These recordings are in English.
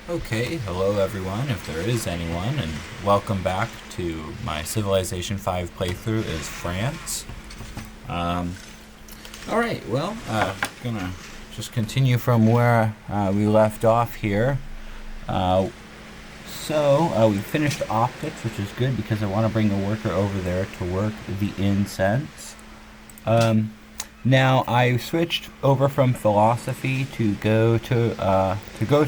Okay, hello everyone, if there is anyone, and welcome back to my Civilization 5 playthrough is France. Um, Alright, well, gonna just continue from where we left off here. We finished optics, which is good because I want to bring a worker over there to work the incense. Now I switched over from philosophy to go to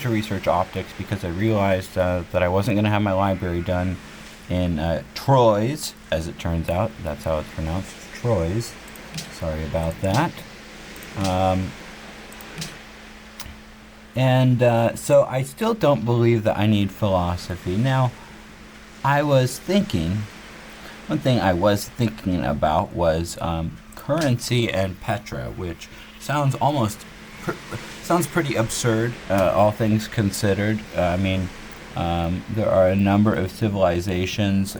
research optics because I realized that I wasn't going to have my library done in Troyes, as it turns out. That's how it's pronounced, Troyes. Sorry about that. So I still don't believe that I need philosophy. Now, one thing I was thinking about was currency and Petra, which sounds sounds pretty absurd, all things considered. There are a number of civilizations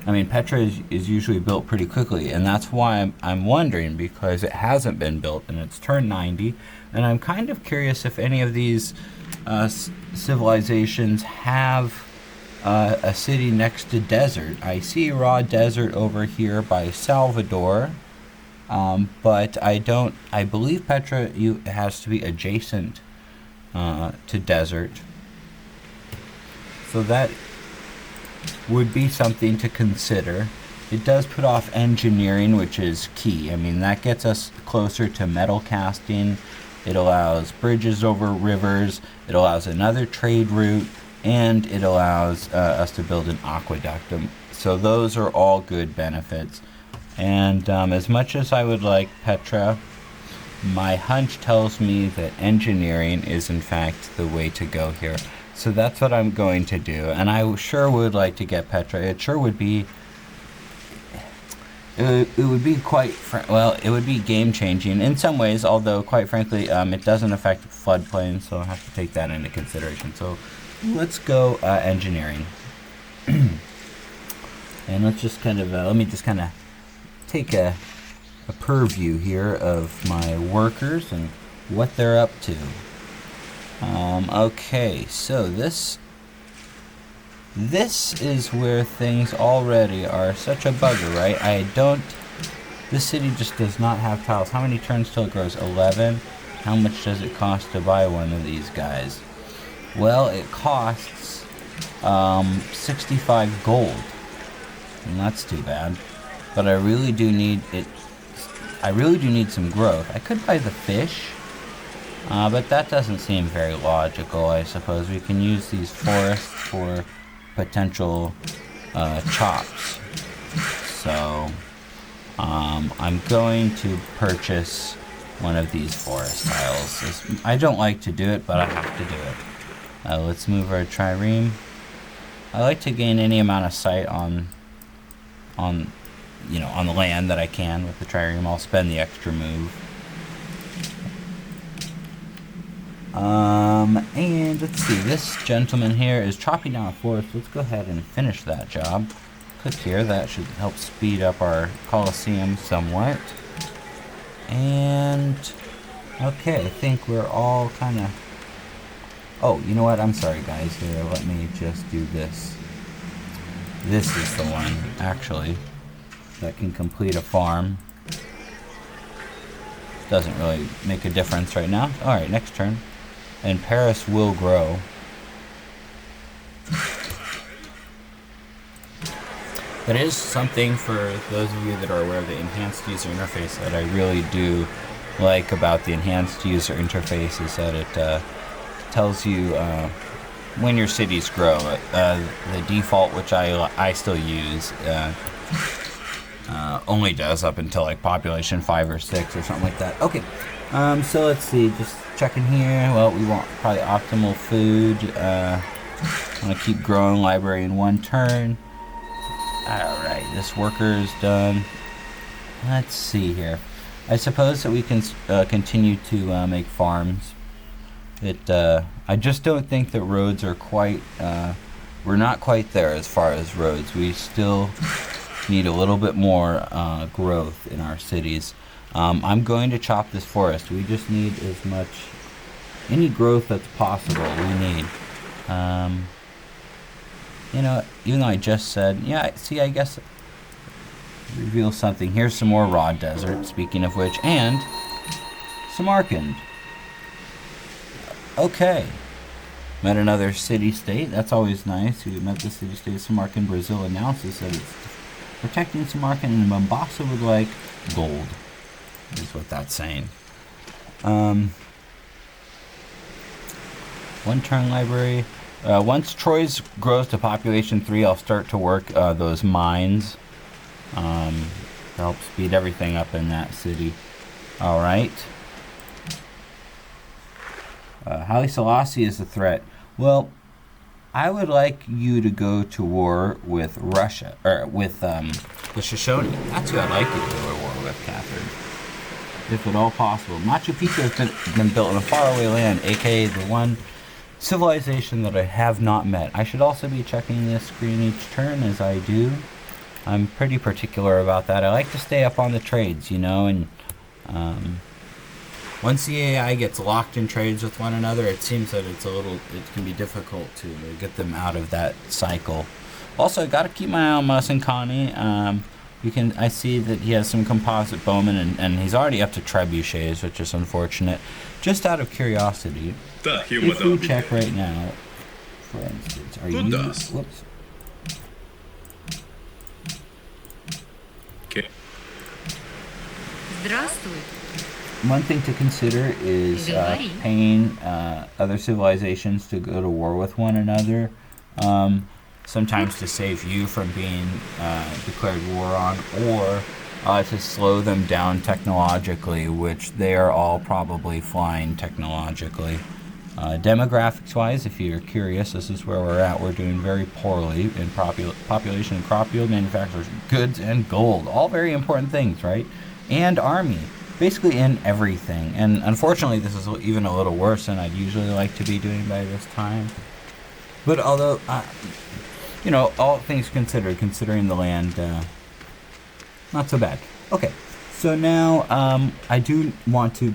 Petra is usually built pretty quickly, and that's why I'm wondering, because it hasn't been built and it's turned 90, and I'm kind of curious if any of these civilizations have a city next to desert. I see raw desert over here by Salvador, but I believe Petra has to be adjacent to desert. So that would be something to consider. It does put off engineering, which is key. I mean, that gets us closer to metal casting. It allows bridges over rivers. It allows another trade route, and it allows us to build an aqueduct. So those are all good benefits. And as much as I would like Petra, my hunch tells me that engineering is in fact the way to go here. So that's what I'm going to do. And I sure would like to get Petra. It sure would be... It would be it would be game changing in some ways, although quite frankly, it doesn't affect floodplains, so I have to take that into consideration. So let's go engineering. And let's just let me just kind of take a purview here of my workers and what they're up to. Okay, so this is where things already are such a bugger, right? This city just does not have tiles. How many turns till it grows? 11. How much does it cost to buy one of these guys? Well, it costs 65 gold. And that's too bad. But I really do need some growth. I could buy the fish. But that doesn't seem very logical, I suppose. We can use these forests for potential chops. So, I'm going to purchase one of these forest tiles. I don't like to do it, but I have to do it. Let's move our trireme. I like to gain any amount of sight on the land that I can with the trireme. I'll spend the extra move. And let's see, this gentleman here is chopping down a forest. Let's go ahead and finish that job. Click here, that should help speed up our Colosseum somewhat. And, okay, I think we're all kind of... Oh, you know what, I'm sorry guys, here, let me just do this. This is the one, actually, that can complete a farm. Doesn't really make a difference right now. Alright, next turn. And Paris will grow. That is something, for those of you that are aware of the enhanced user interface, that I really do like about the enhanced user interface, is that it tells you when your cities grow. The default, which I still use, only does up until like population 5 or 6 or something like that. Okay, so let's see, just checking here. Well, we want probably optimal food. I'm gonna keep growing library in 1 turn. Alright, this worker is done. Let's see here. I suppose that we can continue to make farms. I just don't think that roads are quite, we're not quite there as far as roads. We still need a little bit more growth in our cities. I'm going to chop this forest. We just need as much Any growth that's possible, we need. You know, even though I just said, yeah, see, I guess reveal something. Here's some more raw desert, speaking of which, and Samarkand. Okay. Met another city-state. That's always nice. We met the city-state of Samarkand. Brazil announces that it's protecting Samarkand, and Mombasa would like gold, is what that's saying. One turn library. Once Troy's grows to population 3, I'll start to work those mines to help speed everything up in that city. Alright. Haile Selassie is a threat. Well, I would like you to go to war with Russia, or with the Shoshone. That's who I'd like you to go to war with, Catherine. If at all possible. Machu Picchu has been built in a faraway land, aka the one civilization that I have not met. I should also be checking this screen each turn, as I do. I'm pretty particular about that. I like to stay up on the trades, you know, and once the AI gets locked in trades with one another, it seems that it can be difficult to get them out of that cycle. Also, I got to keep my eye on Musankani. I see that he has some composite bowmen, and he's already up to trebuchets, which is unfortunate. Just out of curiosity, if we check right now, for instance, are you... Whoops. Okay. One thing to consider is paying other civilizations to go to war with one another. Sometimes to save you from being declared war on, or to slow them down technologically, which they are all probably flying technologically. Demographics-wise, if you're curious, this is where we're at. We're doing very poorly in population and crop yield, manufacturers, goods, and gold. All very important things, right? And army. Basically in everything. And unfortunately, this is even a little worse than I'd usually like to be doing by this time. But although... you know, all things considered, considering the land, not so bad. Okay, so now I do want to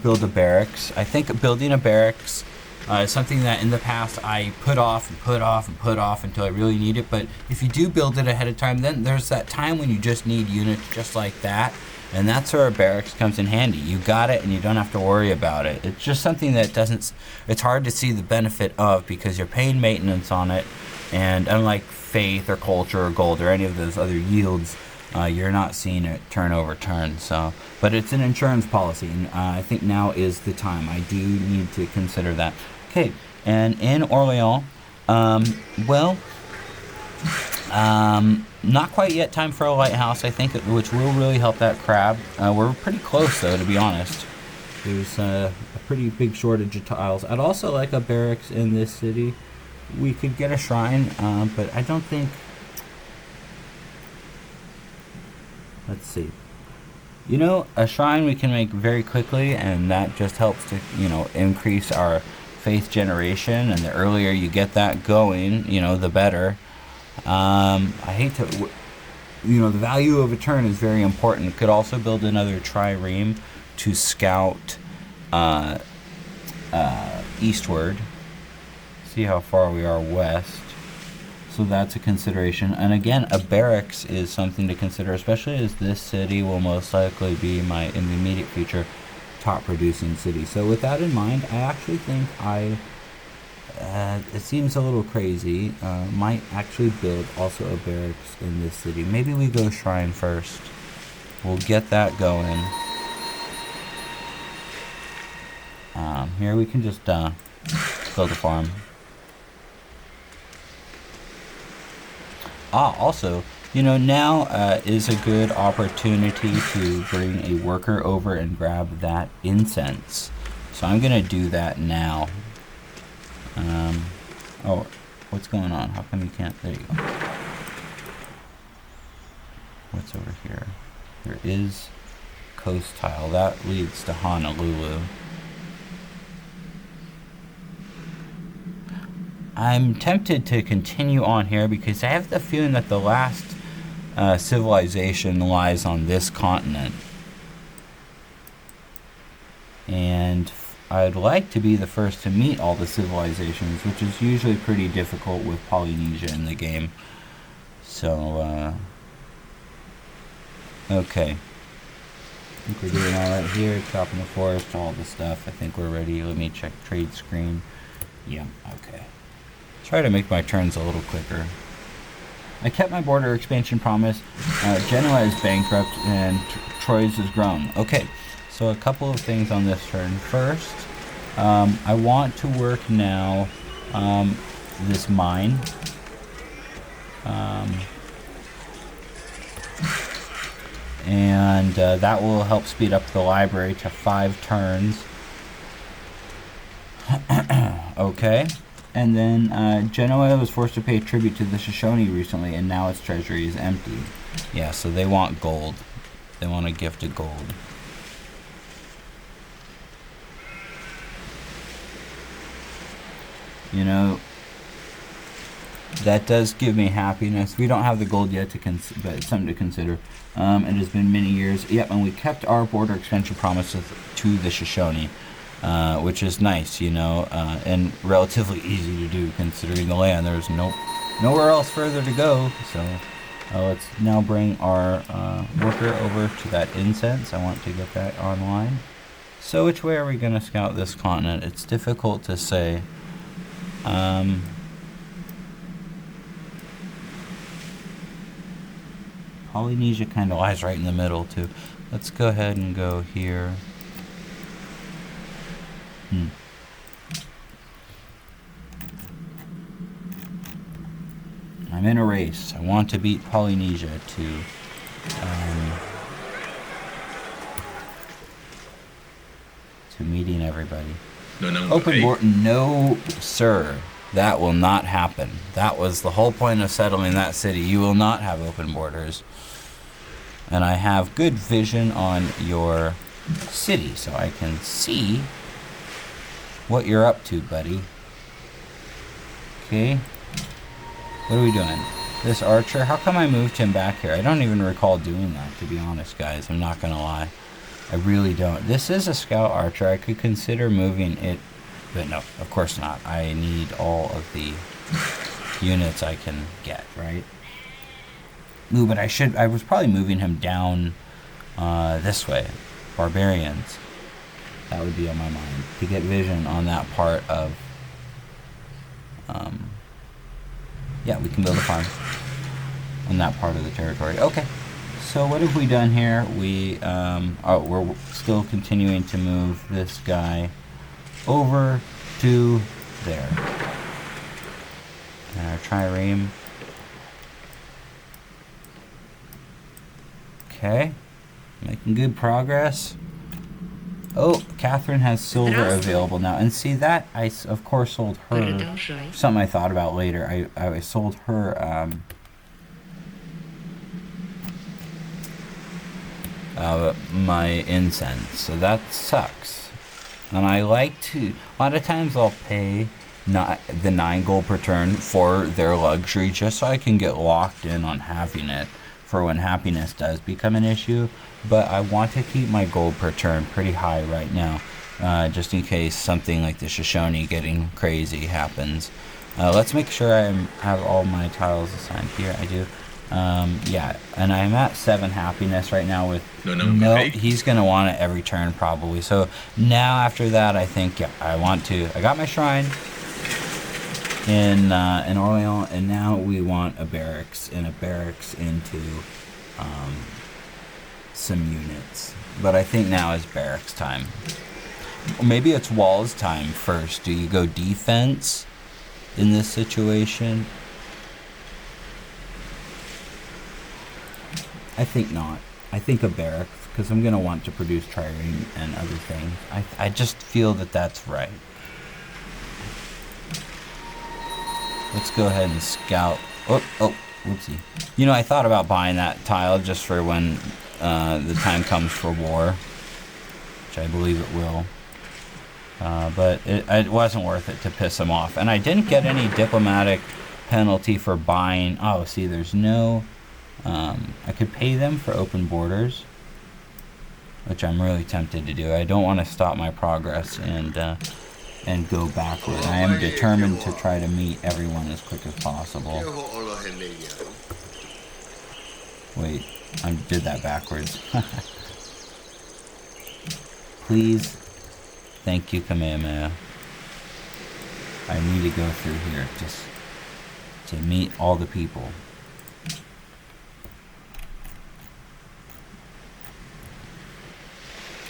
build a barracks. I think building a barracks is something that in the past I put off and put off and put off until I really need it. But if you do build it ahead of time, then there's that time when you just need units just like that. And that's where a barracks comes in handy. You got it and you don't have to worry about it. It's just something that it's hard to see the benefit of because you're paying maintenance on it. And unlike faith or culture or gold or any of those other yields, you're not seeing it turn over turn. So, but it's an insurance policy, and I think now is the time. I do need to consider that. Okay, and in Orleans, not quite yet time for a lighthouse, I think, which will really help that crab. We're pretty close, though, to be honest. There's a pretty big shortage of tiles. I'd also like a barracks in this city. We could get a shrine, but I don't think... Let's see. You know, a shrine we can make very quickly, and that just helps to, you know, increase our faith generation, and the earlier you get that going, you know, the better. I hate to... You know, the value of a turn is very important. Could also build another trireme to scout eastward. See how far we are west. So that's a consideration. And again, a barracks is something to consider, especially as this city will most likely be in the immediate future, top producing city. So with that in mind, I actually think it seems a little crazy, might actually build also a barracks in this city. Maybe we go shrine first. We'll get that going. Here we can just build a farm. Also, you know, now is a good opportunity to bring a worker over and grab that incense. So I'm going to do that now. Oh, what's going on? How come you can't? There you go. What's over here? There is coast tile. That leads to Honolulu. I'm tempted to continue on here because I have the feeling that the last civilization lies on this continent. And I'd like to be the first to meet all the civilizations, which is usually pretty difficult with Polynesia in the game. So, okay. I think we're doing all right here. Chopping the forest, all the stuff. I think we're ready. Let me check trade screen. Yeah, okay. Try to make my turns a little quicker. I kept my border expansion promise. Genoa is bankrupt and Troyes has grown. Okay, so a couple of things on this turn. First, I want to work now this mine. And that will help speed up the library to 5 turns. Okay. And then Genoa was forced to pay tribute to the Shoshone recently, and now its treasury is empty. Yeah, so they want gold. They want a gift of gold. You know, that does give me happiness. We don't have the gold yet, but it's something to consider. It has been many years. Yep, and we kept our border expansion promises to the Shoshone. Which is nice, you know, and relatively easy to do considering the land. There's nowhere else further to go. So let's now bring our worker over to that incense. I want to get that online. So which way are we going to scout this continent? It's difficult to say. Polynesia kind of lies right in the middle too. Let's go ahead and go here. I'm in a race. I want to beat Polynesia to meeting everybody. Open border? No, sir. That will not happen. That was the whole point of settling that city. You will not have open borders. And I have good vision on your city, so I can see what you're up to, buddy. Okay. What are we doing? This archer? How come I moved him back here? I don't even recall doing that, to be honest, guys. I'm not gonna lie. I really don't. This is a scout archer. I could consider moving it, but no, of course not. I need all of the units I can get, right? Ooh, but I was probably moving him down this way. Barbarians. That would be on my mind, to get vision on that part of, yeah, we can build a farm on that part of the territory. Okay, so what have we done here? We're still continuing to move this guy over to there. And our trireme. Okay, making good progress. Oh, Catherine has silver available now. And see that, I of course sold her, something I thought about later. I sold her my incense. So that sucks. And I like to, a lot of times I'll pay the 9 gold per turn for their luxury just so I can get locked in on having it for when happiness does become an issue. But I want to keep my gold per turn pretty high right now, just in case something like the Shoshone getting crazy happens. Let's make sure I have all my tiles assigned here. I do. Yeah, and I'm at 7 happiness right now with... No, he's going to want it every turn probably. So now after that, I think, yeah, I got my shrine in Orleans, and now we want a barracks, and a barracks into... some units, but I think now is barracks time. Or maybe it's walls time first. Do you go defense in this situation? I think not. I think a barracks, because I'm going to want to produce trireme and other things. I just feel that that's right. Let's go ahead and scout. Oh, whoopsie. You know, I thought about buying that tile just for when the time comes for war, which I believe it will. But it wasn't worth it to piss them off. And I didn't get any diplomatic penalty for buying. Oh, see, there's no... I could pay them for open borders. which I'm really tempted to do. I don't want to stop my progress and go backward. I am determined to try to meet everyone as quick as possible. Wait, I did that backwards. Please. Thank you, Kamehameha. I need to go through here just to meet all the people.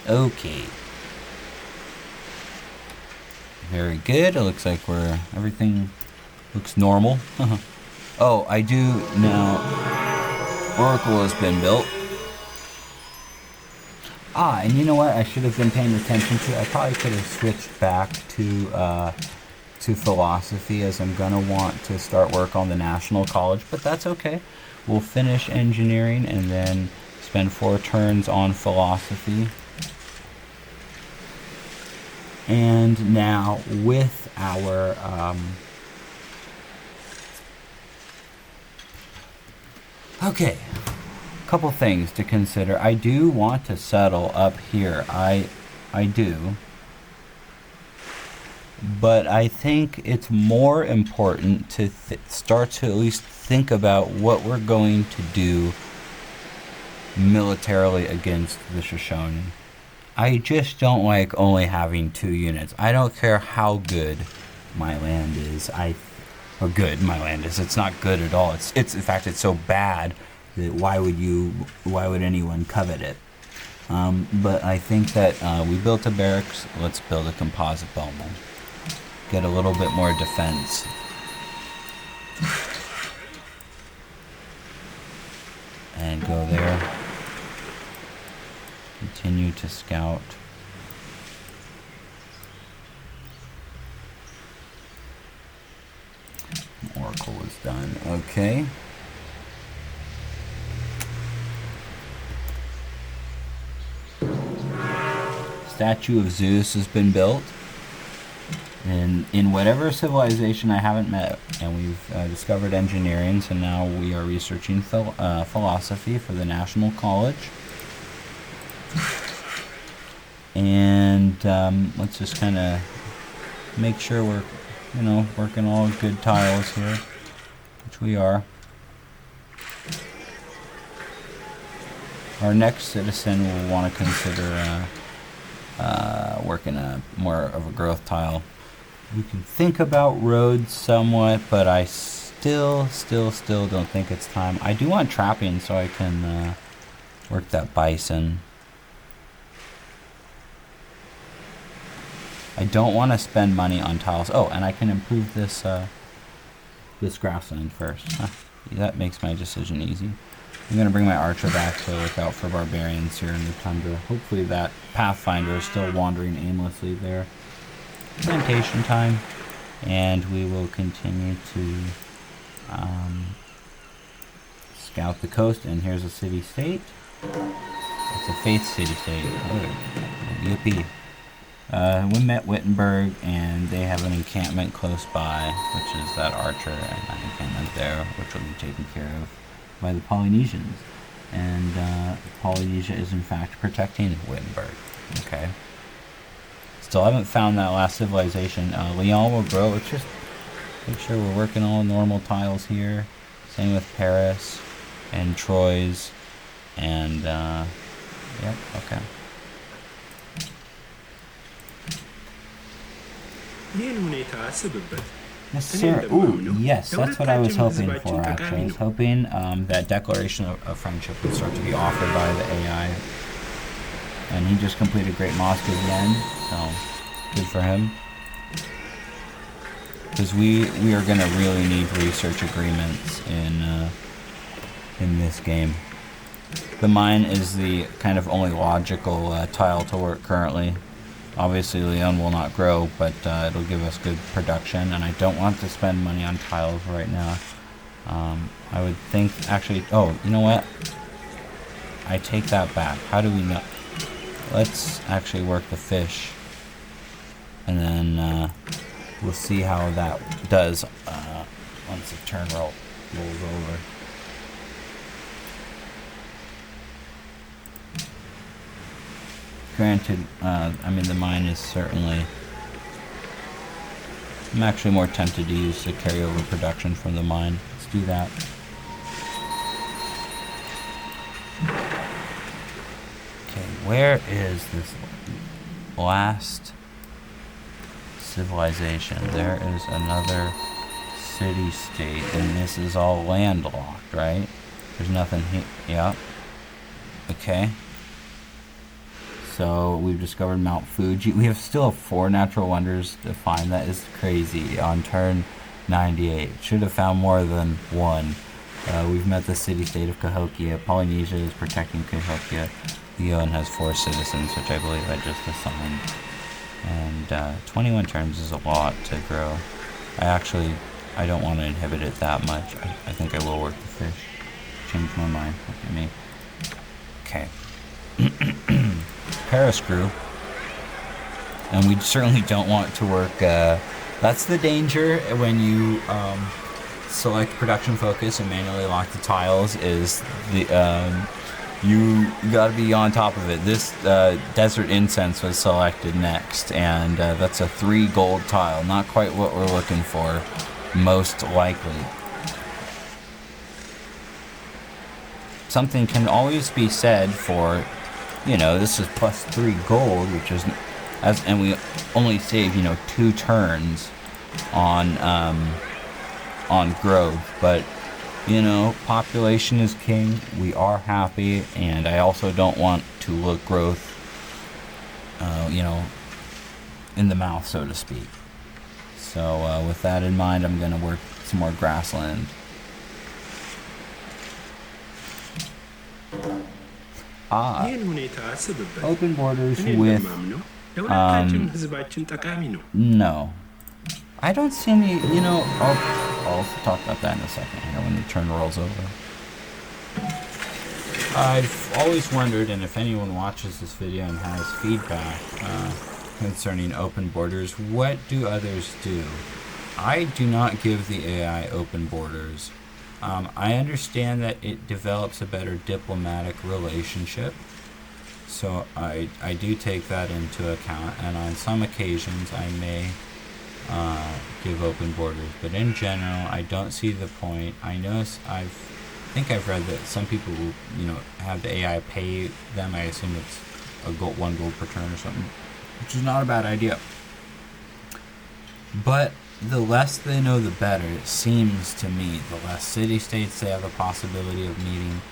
Okay. Very good. It looks like everything looks normal. Oh, I do now. Oracle has been built. And you know what? I should have been paying attention to. I probably could have switched back to philosophy, as I'm gonna want to start work on the National College, but that's okay. We'll finish engineering and then spend 4 turns on philosophy. And now with our okay, couple things to consider. I do want to settle up here. I do. But I think it's more important to start to at least think about what we're going to do militarily against the Shoshone. I just don't like only having 2 units. I don't care how good my land is. How good my land is. It's not good at all. It's in fact, it's so bad that why would anyone covet it? But I think that we built a barracks. Let's build a composite bowman. Get a little bit more defense. And go there. Continue to scout. Oracle is done. Okay. Statue of Zeus has been built. And in whatever civilization I haven't met, and we've discovered engineering, so now we are researching philosophy for the National College. And let's just kind of make sure we're, working all good tiles here, which we are. Our next citizen will want to consider working more of a growth tile. We can think about roads somewhat, but I still don't think it's time. I do want trapping so I can work that bison. I don't want to spend money on tiles. Oh, and I can improve this grassland first. Huh. That makes my decision easy. I'm going to bring my archer back to look out for barbarians here in the tundra. Hopefully that pathfinder is still wandering aimlessly there. Plantation time. And we will continue to scout the coast. And here's a city-state. It's a faith city-state. Oh, yippee. We met Wittenberg, and they have an encampment close by, which is that archer and that encampment there, which will be taken care of by the Polynesians. And Polynesia is in fact protecting Wittenberg. Okay. Still haven't found that last civilization. Lyon will grow. Let's just make sure we're working all normal tiles here. Same with Paris and Troyes. And, yep, okay. Yes, sir. Ooh, yes, that's what I was hoping for, actually. I was hoping that Declaration of Friendship would start to be offered by the AI. And he just completed Great Mosque again, so good for him. Because we are going to really need research agreements in this game. The mine is the kind of only logical tile to work currently. Obviously, Leon will not grow, but it'll give us good production, and I don't want to spend money on tiles right now. I would think, actually, oh, you know what? I take that back. How do we know? Let's actually work the fish, and then we'll see how that does once the turn rolls over. granted, I mean, the mine is certainly... I'm actually more tempted to use the carryover production from the mine. Let's do that. Okay, where is this last civilization? There is another city-state, and this is all landlocked, right? There's nothing here. Yep. Okay. So we've discovered Mount Fuji. We still have 4 natural wonders to find. That is crazy. On turn 98, should have found more than 1. We've met the city-state of Cahokia. Polynesia is protecting Cahokia. Leon has 4 citizens, which I believe I just assigned. And 21 turns is a lot to grow. I don't want to inhibit it that much. I think I will work the fish. Change my mind. Look at me. Okay. Parascrew. And we certainly don't want to work... that's the danger when you select production focus and manually lock the tiles, is the... you got to be on top of it. This desert incense was selected next, and that's a 3 gold tile. Not quite what we're looking for, most likely. Something can always be said for, you know, this is plus 3 gold, which is, and we only save, 2 turns on growth, but population is king. We are happy, and I also don't want to look growth, in the mouth, so to speak. So with that in mind, I'm going to work some more grassland. Open borders with... no. I don't see any, I'll talk about that in a second here when the turn rolls over. I've always wondered, and if anyone watches this video and has feedback concerning open borders, what do others do? I do not give the AI open borders. I understand that it develops a better diplomatic relationship, so I do take that into account, and on some occasions I may give open borders, but in general I don't see the point. I think I've read that some people will, have the AI pay them. I assume it's one gold per turn or something, which is not a bad idea. But the less they know, the better. It seems to me, the less city-states they have the possibility of needing,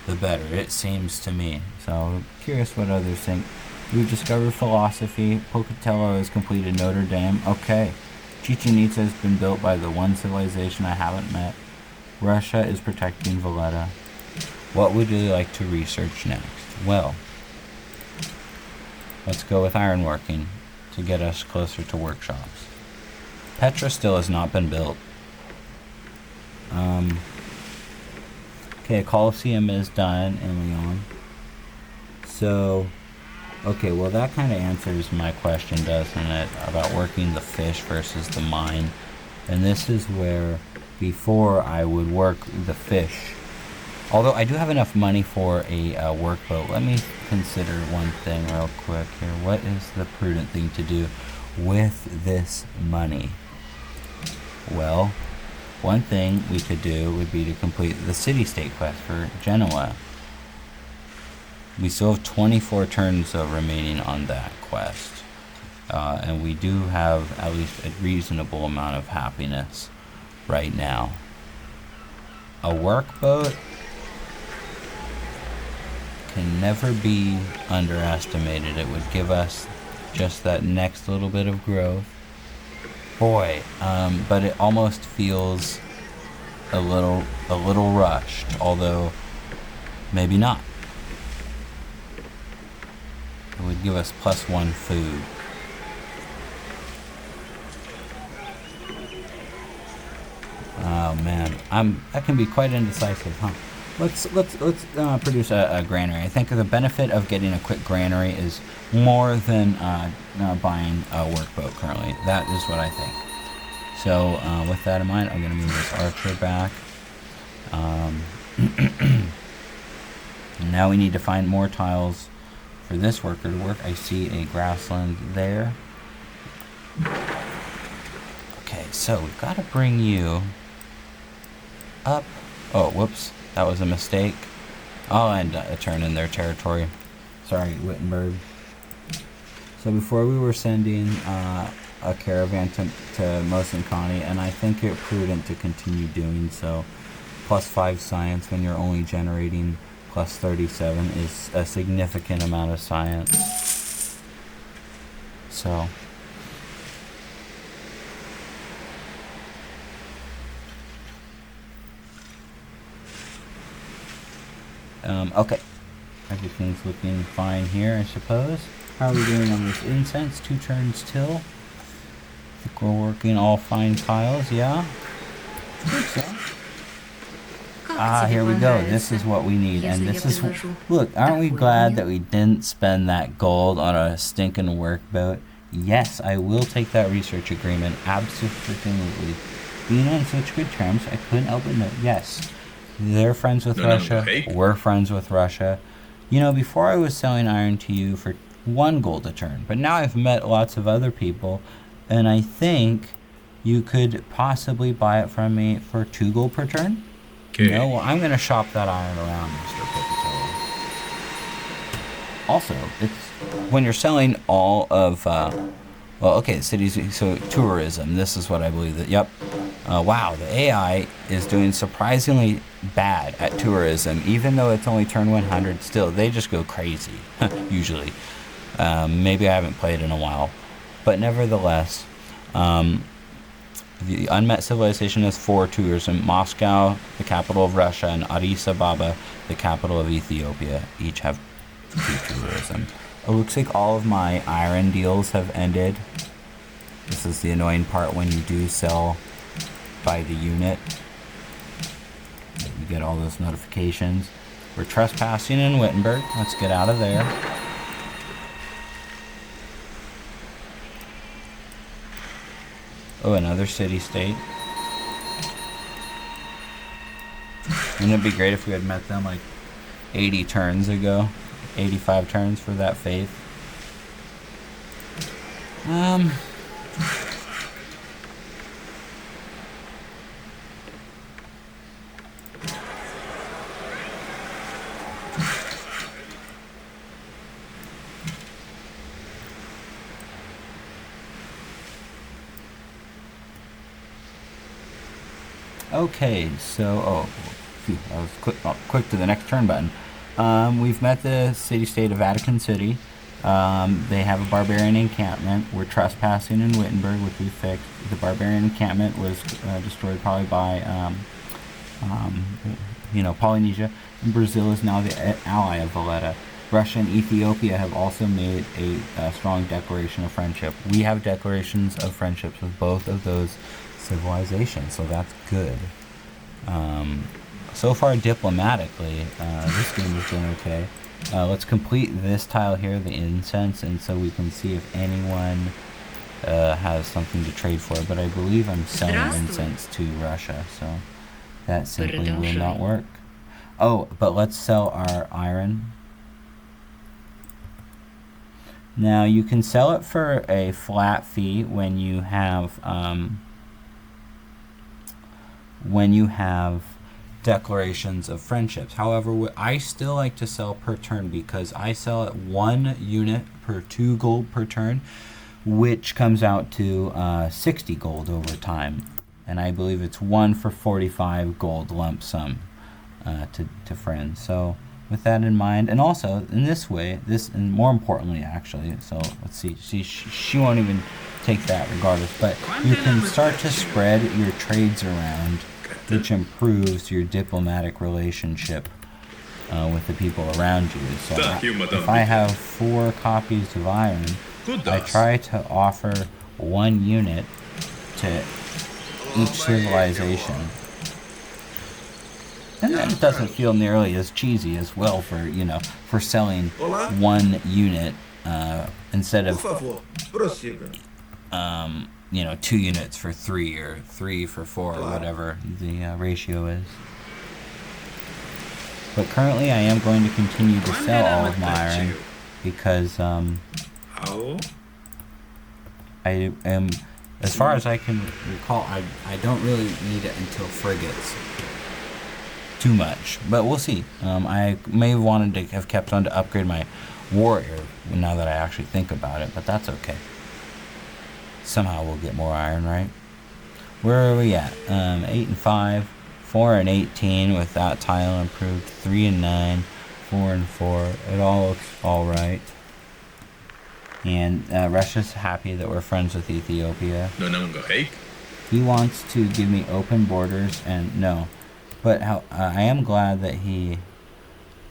the better. It seems to me. So I'm curious what others think. We've discovered philosophy. Pocatello has completed Notre Dame. Okay. Chichen Itza has been built by the one civilization I haven't met. Russia is protecting Valletta. What would you like to research next? Well, let's go with ironworking to get us closer to workshops. Petra still has not been built. Okay, a Colosseum is done in Leon. So, okay, well that kind of answers my question, doesn't it, about working the fish versus the mine. And this is where, before I would work the fish, although I do have enough money for a workboat. Let me consider one thing real quick here. What is the prudent thing to do with this money? Well, one thing we could do would be to complete the city-state quest for Genoa. We still have 24 turns remaining on that quest. And we do have at least a reasonable amount of happiness right now. A workboat can never be underestimated. It would give us just that next little bit of growth. Boy, but it almost feels a little rushed, although maybe not. It would give us +1 food. Oh man, that can be quite indecisive, huh? Let's produce a granary. I think the benefit of getting a quick granary is more than buying a workboat currently. That is what I think. So with that in mind, I'm going to move this archer back. Now we need to find more tiles for this worker to work. I see a grassland there. Okay, so we've got to bring you up. Oh, whoops. That was a mistake. I'll end a turn in their territory. Sorry, Wittenberg. So before we were sending a caravan to Mosankani, and I think it prudent to continue doing so. +5 science when you're only generating +37 is a significant amount of science. So okay, everything's looking fine here, I suppose. How are we doing on this incense? 2 turns till. I think we're working all fine tiles, yeah? I think so. Ah, here we go. This is what we need. And this is... Look, aren't we glad that we didn't spend that gold on a stinking workboat? Yes, I will take that research agreement. Absolutely. Being on such good terms, I couldn't help but note. Yes, they're friends with Russia. We're friends with Russia. You know, before I was selling iron to you for 1 gold a turn, but now I've met lots of other people, and I think you could possibly buy it from me for 2 gold per turn. Okay. No, well, I'm going to shop that iron around, Mr. Pocatello. Also, it's when you're selling all of, well, okay, cities, so tourism, this is what I believe that, yep. Wow, the AI is doing surprisingly bad at tourism, even though it's only turn 100, still, they just go crazy, usually. Maybe I haven't played in a while, but nevertheless, the unmet civilization has 4 tourism. Moscow, the capital of Russia, and Addis Ababa, the capital of Ethiopia, each have 2 tourism. It looks like all of my iron deals have ended. This is the annoying part when you do sell by the unit. You get all those notifications. We're trespassing in Wittenberg. Let's get out of there. Oh, another city-state. Wouldn't it be great if we had met them like 80 turns ago? 85 turns for that faith. Okay, so, I was quick to the next turn button. We've met the city-state of Vatican City. They have a barbarian encampment. We're trespassing in Wittenberg, which we fixed. The barbarian encampment was destroyed probably by, Polynesia. And Brazil is now the ally of Valletta. Russia and Ethiopia have also made a strong declaration of friendship. We have declarations of friendships with both of those civilizations, so that's good. So far, diplomatically, this game is doing okay. Let's complete this tile here, the incense, and so we can see if anyone has something to trade for. But I believe I'm selling incense to Russia, so that simply will not work. Oh, but let's sell our iron. Now, you can sell it for a flat fee when you have declarations of friendships. However, I still like to sell per turn because I sell at 1 unit per 2 gold per turn, which comes out to 60 gold over time. And I believe it's 1 for 45 gold lump sum to friends. So with that in mind, and also in this way, and more importantly actually, so let's see, she won't even take that regardless, but you can start to spread your trades around, which improves your diplomatic relationship with the people around you. So if I have 4 copies of iron, I try to offer 1 unit to each civilization. And then it doesn't feel nearly as cheesy as well for selling 1 unit instead of 2 units for 3 or 3 for 4 or whatever the ratio is. But currently I am going to continue to sell all of my iron because How? I am, as far as I can recall, I don't really need it until frigates too much, but we'll see. I may have wanted to have kept on to upgrade my warrior now that I actually think about it, but that's okay. Somehow we'll get more iron, right? Where are we at? 8 and 5, 4 and 18 with that tile improved, 3 and 9, 4 and 4. It all looks all right. And Russia's happy that we're friends with Ethiopia. He wants to give me open borders, and no. But I am glad that he...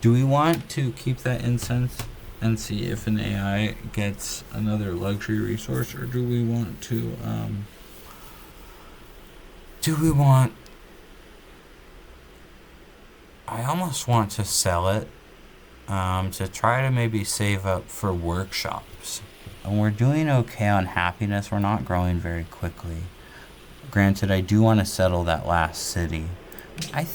Do we want to keep that incense and see if an AI gets another luxury resource, or do we want to... I almost want to sell it to try to maybe save up for workshops. And we're doing okay on happiness. We're not growing very quickly. Granted, I do want to settle that last city. Oh,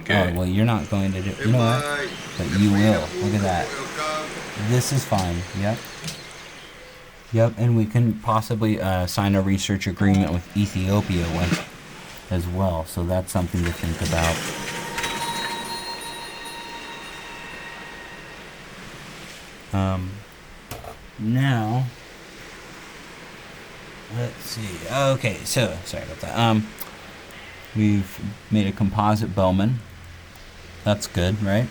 well, you're not going to do... You know what? But you will. Look at that. This is fine. Yep. Yep, and we can possibly sign a research agreement with Ethiopia as well. So that's something to think about. Now, let's see. Okay, so sorry about that. We've made a composite bowman. That's good, right?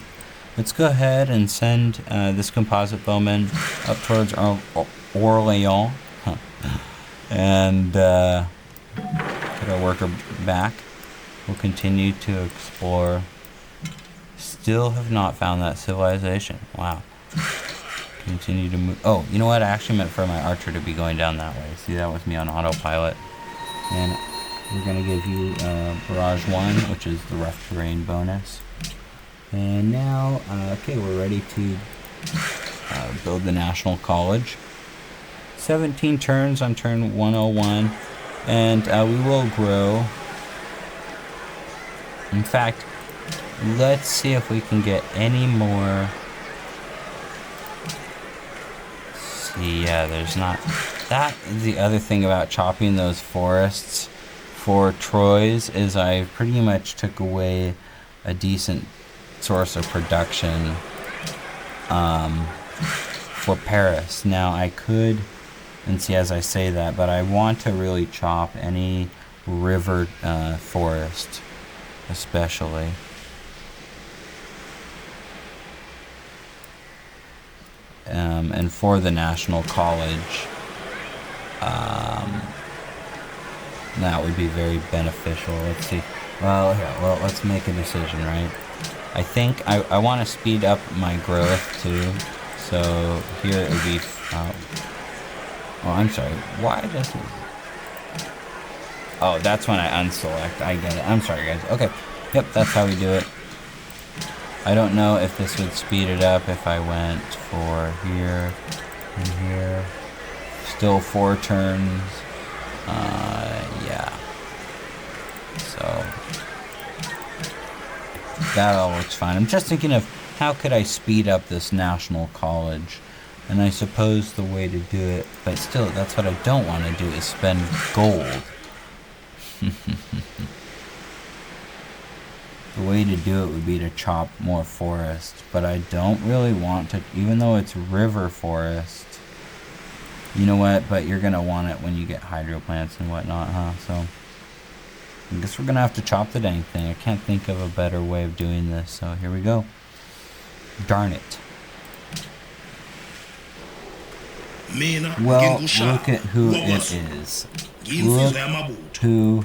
Let's go ahead and send this composite bowman up towards Orléans, and get our worker back. We'll continue to explore. Still have not found that civilization. Wow. Continue to move. Oh, you know what? I actually meant for my archer to be going down that way. See, that was me on autopilot. And we're going to give you Barrage 1, which is the rough terrain bonus. And now, okay, we're ready to build the National College. 17 turns on turn 101. And we will grow. In fact, let's see if we can get any more... Yeah, there's not... That is the other thing about chopping those forests for Troyes, is I pretty much took away a decent source of production for Paris. Now, I could, and see as I say that, but I want to really chop any river forest, especially. And for the National College, that would be very beneficial. Let's see. Well, here, let's make a decision, right? I think I want to speed up my growth too. So here it would be. Oh, I'm sorry. Why does it? Oh, that's when I unselect. I get it. I'm sorry, guys. Okay. Yep, that's how we do it. I don't know if this would speed it up if I went for here and here. Still 4 turns. Yeah. So that all looks fine. I'm just thinking of how could I speed up this National College. And I suppose the way to do it, but still, that's what I don't want to do, is spend gold. The way to do it would be to chop more forest, but I don't really want to, even though it's river forest. You know what, but you're going to want it when you get hydro plants and whatnot, huh? So, I guess we're going to have to chop the dang thing. I can't think of a better way of doing this, so here we go. Darn it. Well, look at who it is. Look who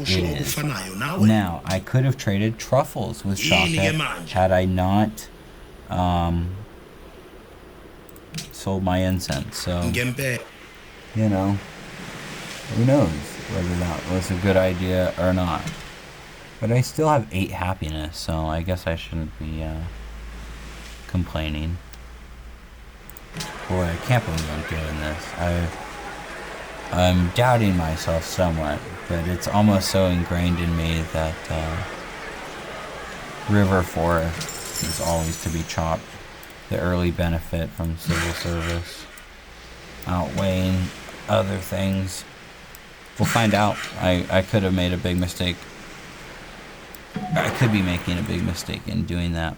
it is. Now, I could have traded truffles with Shaka had I not sold my incense. So, you know, who knows whether that was a good idea or not. But I still have 8 happiness, so I guess I shouldn't be complaining. Boy, I can't believe I'm doing this. I'm doubting myself somewhat, but it's almost so ingrained in me that river forest is always to be chopped. the early benefit from civil service outweighing other things. We'll find out. I could have made a big mistake. I could be making a big mistake in doing that.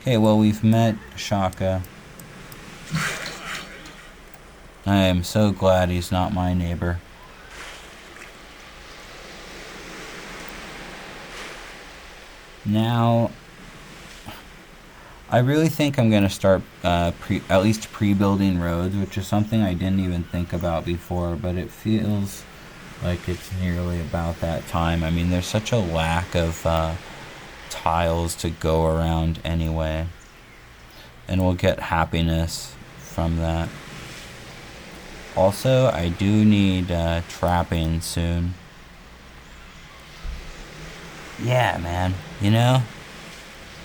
Okay, well, we've met Shaka. I am so glad he's not my neighbor. Now, I really think I'm going to start at least pre-building roads, which is something I didn't even think about before, but it feels like it's nearly about that time. I mean, there's such a lack of tiles to go around anyway, and we'll get happiness from that. Also, I do need trapping soon. Yeah, man, you know,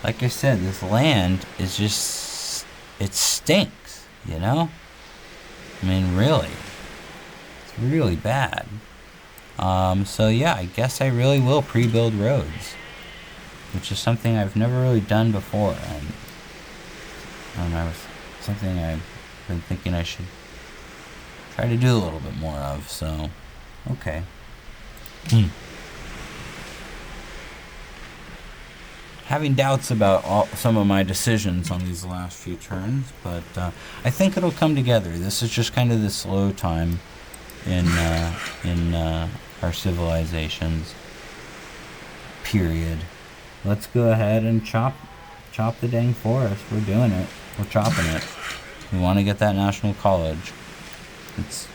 like I said, this land is just, it stinks, you know? I mean, really. It's really bad. So yeah, I guess I really will pre-build roads, which is something I've never really done before, and I don't know, it's something I've been thinking I should try to do a little bit more of, so, okay. Having doubts about some of my decisions on these last few turns, but I think it'll come together. This is just kind of the slow time in our civilizations. Period. Let's go ahead and chop the dang forest. We're doing it. We're chopping it. We want to get that national college. It's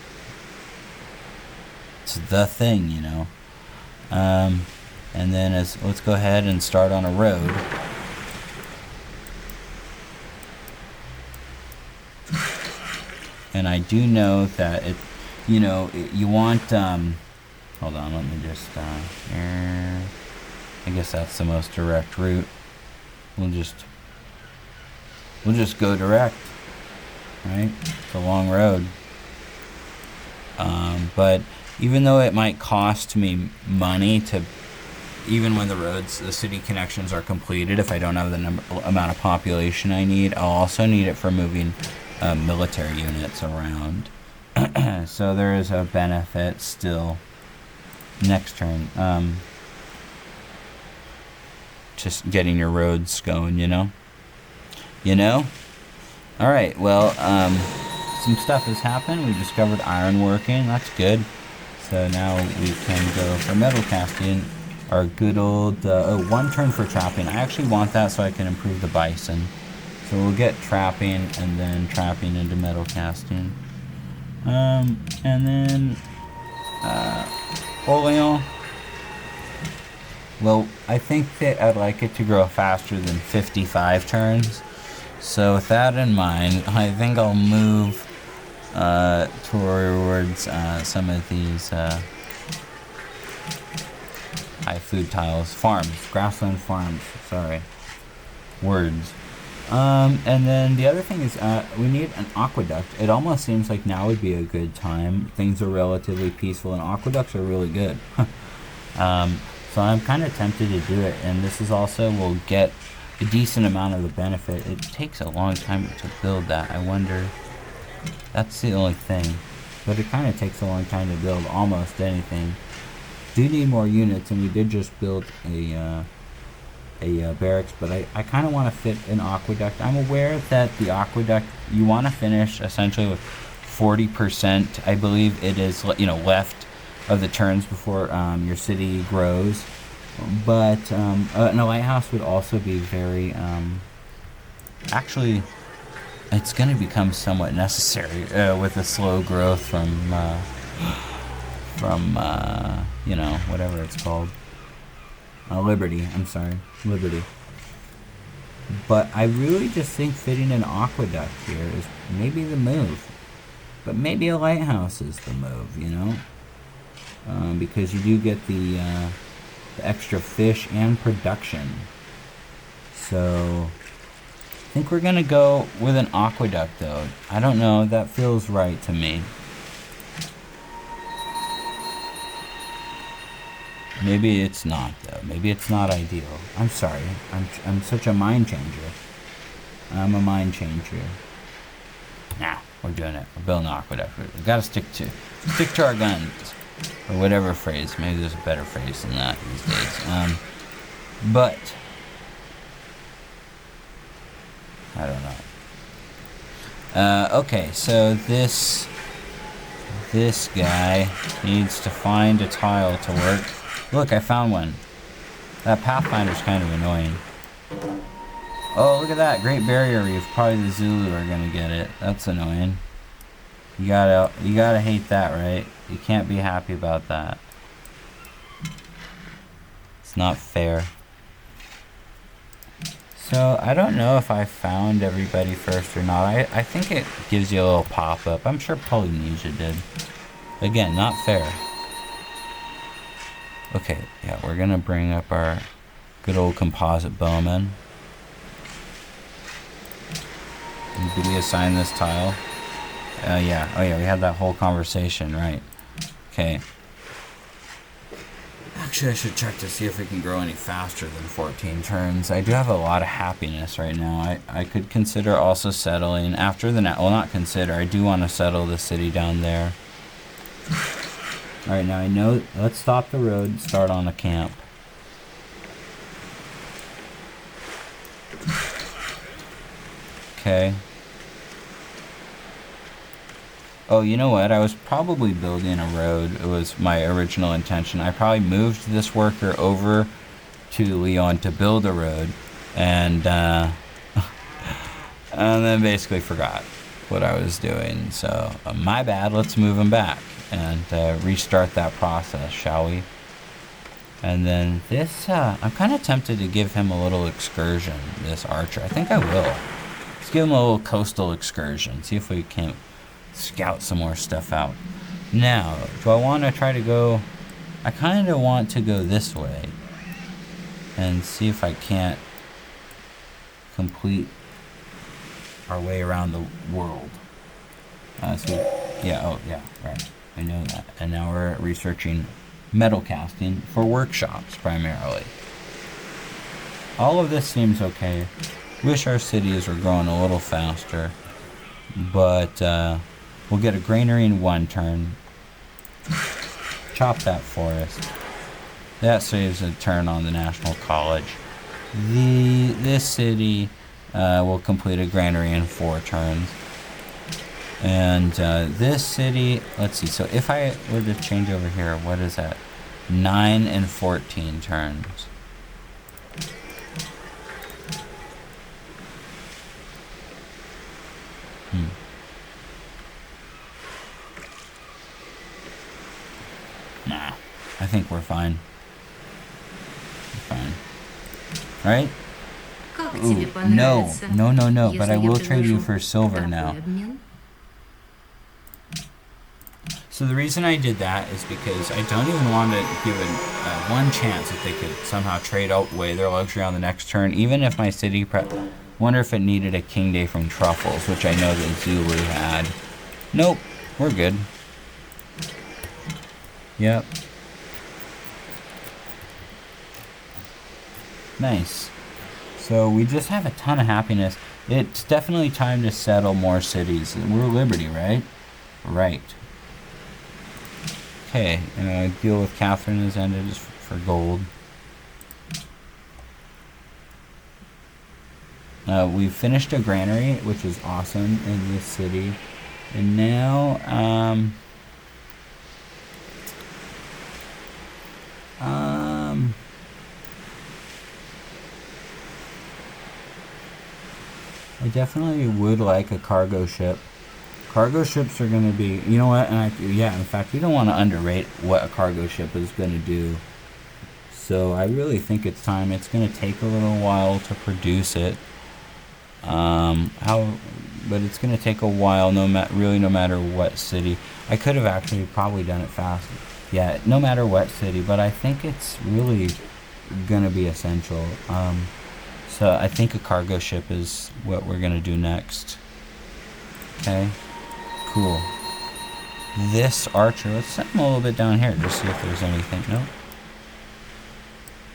the thing, you know. And then let's go ahead and start on a road. And I do know that you want, hold on, let me just, I guess that's the most direct route. We'll just go direct, right? It's a long road. But even though it might cost me money to, even when the city connections are completed, if I don't have the amount of population I need, I'll also need it for moving military units around. So there is a benefit still. Next turn. Just getting your roads going, you know? Alright, well, some stuff has happened. We discovered iron working. That's good. So now we can go for metal casting. Our good old, 1 turn for trapping. I actually want that so I can improve the bison. So we'll get trapping and then trapping into metal casting. And then, Oleon. Well, I think that I'd like it to grow faster than 55 turns. So with that in mind, I think I'll move towards some of these high food tiles, grassland farms, sorry, words. And then the other thing is we need an aqueduct. It almost seems like now would be a good time. Things are relatively peaceful and aqueducts are really good. So I'm kind of tempted to do it, and this is also will get a decent amount of the benefit. It takes a long time to build that. I wonder, that's the only thing, but it kind of takes a long time to build almost anything. Do need more units, and we did just build a barracks, but I kind of want to fit an aqueduct. I'm aware that the aqueduct, you want to finish essentially with 40%, I believe it is, left of the turns before your city grows. But a lighthouse would also be very, actually, it's going to become somewhat necessary with the slow growth from whatever it's called. Liberty. But I really just think fitting an aqueduct here is maybe the move. But maybe a lighthouse is the move, because you do get the extra fish and production. So I think we're gonna go with an aqueduct, though. I don't know, that feels right to me. Maybe it's not, though. Maybe it's not ideal. I'm sorry. I'm such a mind changer. I'm a mind changer. Nah, we're doing it. We're building aqueduct. We gotta stick to our guns. Or whatever phrase. Maybe there's a better phrase than that these days. But I don't know. Okay, so this guy needs to find a tile to work. Look, I found one. That Pathfinder's kind of annoying. Oh, look at that. Great Barrier Reef. Probably the Zulu are gonna get it. That's annoying. You gotta hate that, right? You can't be happy about that. It's not fair. So, I don't know if I found everybody first or not. I think it gives you a little pop-up. I'm sure Polynesia did. Again, not fair. Okay, yeah, we're gonna bring up our good old composite bowman. Did we assign this tile? Yeah. Oh, yeah, we had that whole conversation, right. Okay. Actually, I should check to see if we can grow any faster than 14 turns. I do have a lot of happiness right now. I could consider also settling after the... Well, not consider. I do want to settle the city down there. Alright, now I know... Let's stop the road and start on a camp. Okay. Oh, you know what? I was probably building a road. It was my original intention. I probably moved this worker over to Leon to build a road. And, and then basically forgot what I was doing. So, my bad. Let's move him back and restart that process, shall we? And then this, I'm kind of tempted to give him a little excursion, this archer. I think I will. Let's give him a little coastal excursion. See if we can't scout some more stuff out. Now, do I want to try to go... I kind of want to go this way and see if I can't complete our way around the world. Yeah, oh, yeah, right. I know that. And now we're researching metal casting for workshops, primarily. All of this seems okay. Wish our cities were growing a little faster. But, we'll get a granary in 1 turn. Chop that forest. That saves a turn on the National College. This city will complete a granary in 4 turns. And this city, let's see. So if I were to change over here, what is that? 9 and 14 turns. Nah, I think we're fine. We're fine. Right? Ooh, no, but I will trade you for silver now. So the reason I did that is because I don't even want to give it one chance if they could somehow trade away their luxury on the next turn, even if my city wonder if it needed a King Day from Truffles, which I know that Zulu had. Nope, we're good. Yep. Nice. So we just have a ton of happiness. It's definitely time to settle more cities. We're Liberty, right? Right. Okay, deal with Catherine has ended for gold. We finished a granary, which is awesome in this city. And now, I definitely would like a cargo ship. Cargo ships are going to be, you know what, in fact, we don't want to underrate what a cargo ship is going to do. So I really think it's time. It's going to take a little while to produce it. But it's going to take a while, no matter what city. I could have actually probably done it fast. Yeah, no matter what city, but I think it's really going to be essential. So I think a cargo ship is what we're going to do next. Okay, cool. This archer, let's set him a little bit down here, just see if there's anything. Nope.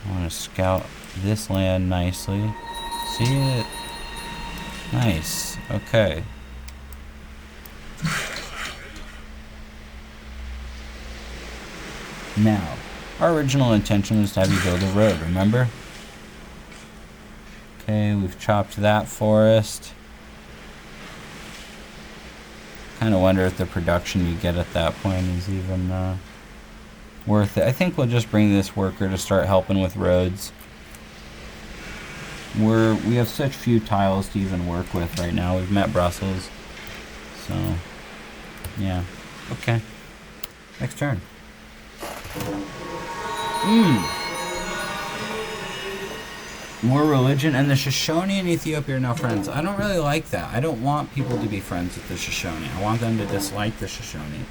I want to scout this land nicely. See it. Nice. Okay. Now, our original intention was to have you build a road, remember? Okay, we've chopped that forest. Kind of wonder if the production you get at that point is even worth it. I think we'll just bring this worker to start helping with roads. We have such few tiles to even work with right now. We've met Brussels. So, yeah. Okay. Next turn. More religion, and the Shoshone in Ethiopia are now friends. I don't really like that. I don't want people to be friends with the Shoshone. I want them to dislike the Shoshone.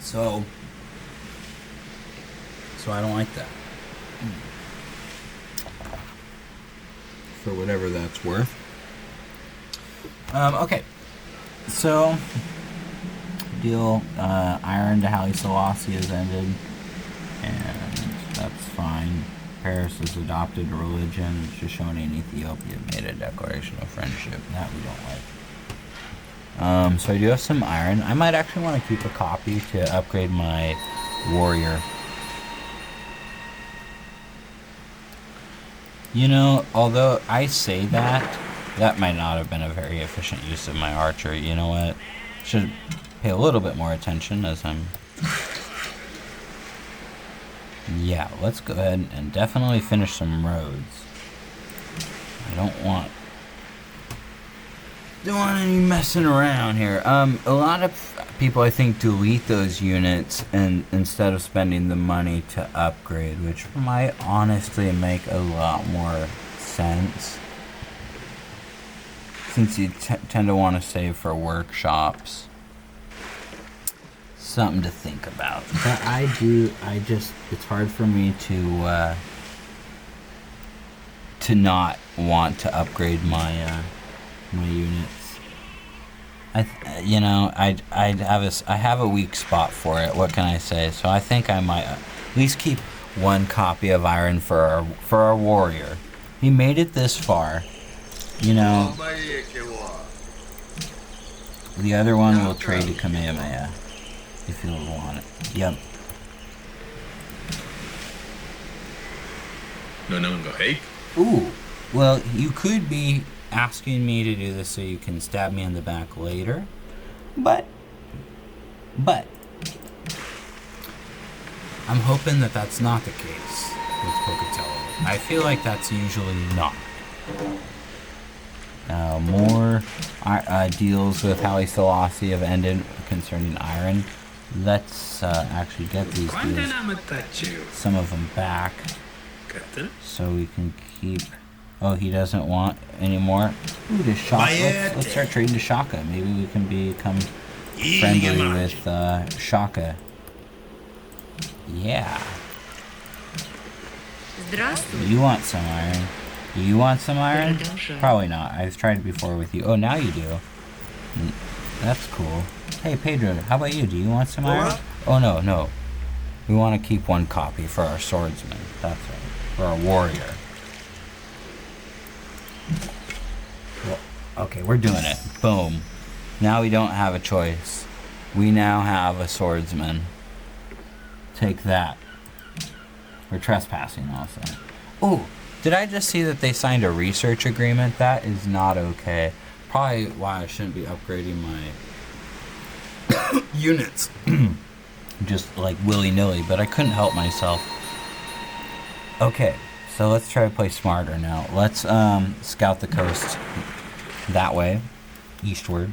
So I don't like that. For whatever that's worth. Okay. So, deal, Iron to Haile Selassie has ended, and that's fine. Paris has adopted a religion. Shoshone in Ethiopia made a declaration of friendship. That we don't like. So I do have some iron. I might actually want to keep a copy to upgrade my warrior. You know, although I say that might not have been a very efficient use of my archer. You know what? Should pay a little bit more attention as I'm... Yeah, let's go ahead and definitely finish some roads. I don't want any messing around here. A lot of people, I think, delete those units and instead of spending the money to upgrade, which might honestly make a lot more sense. Since you tend to want to save for workshops. Something to think about. But it's hard for me to not want to upgrade my my units. I have a weak spot for it. What can I say? So I think I might at least keep one copy of iron for our warrior. He made it this far. You know, the other one will trade to Kamehameha if he'll want it. Yep. Ooh. Well, you could be asking me to do this so you can stab me in the back later, but I'm hoping that that's not the case with Pocatello. I feel like that's usually not. More deals with Haile Selassie have ended concerning iron. Let's actually get these deals, some of them back, so we can keep... Oh, he doesn't want any more? Ooh, to Shaka. Let's start trading to Shaka. Maybe we can become friendly with Shaka. Yeah. You want some iron? Do you want some iron? Probably not. I've tried it before with you. Oh, now you do. That's cool. Hey, Pedro, how about you? Do you want some iron? Oh, no. We want to keep one copy for our swordsman. That's right. For our warrior. Well, okay, we're doing it. Boom. Now we don't have a choice. We now have a swordsman. Take that. We're trespassing also. Oh, did I just see that they signed a research agreement? That is not okay. Probably why I shouldn't be upgrading my units. Just like willy-nilly, but I couldn't help myself. Okay, so let's try to play smarter now. Let's scout the coast that way, eastward,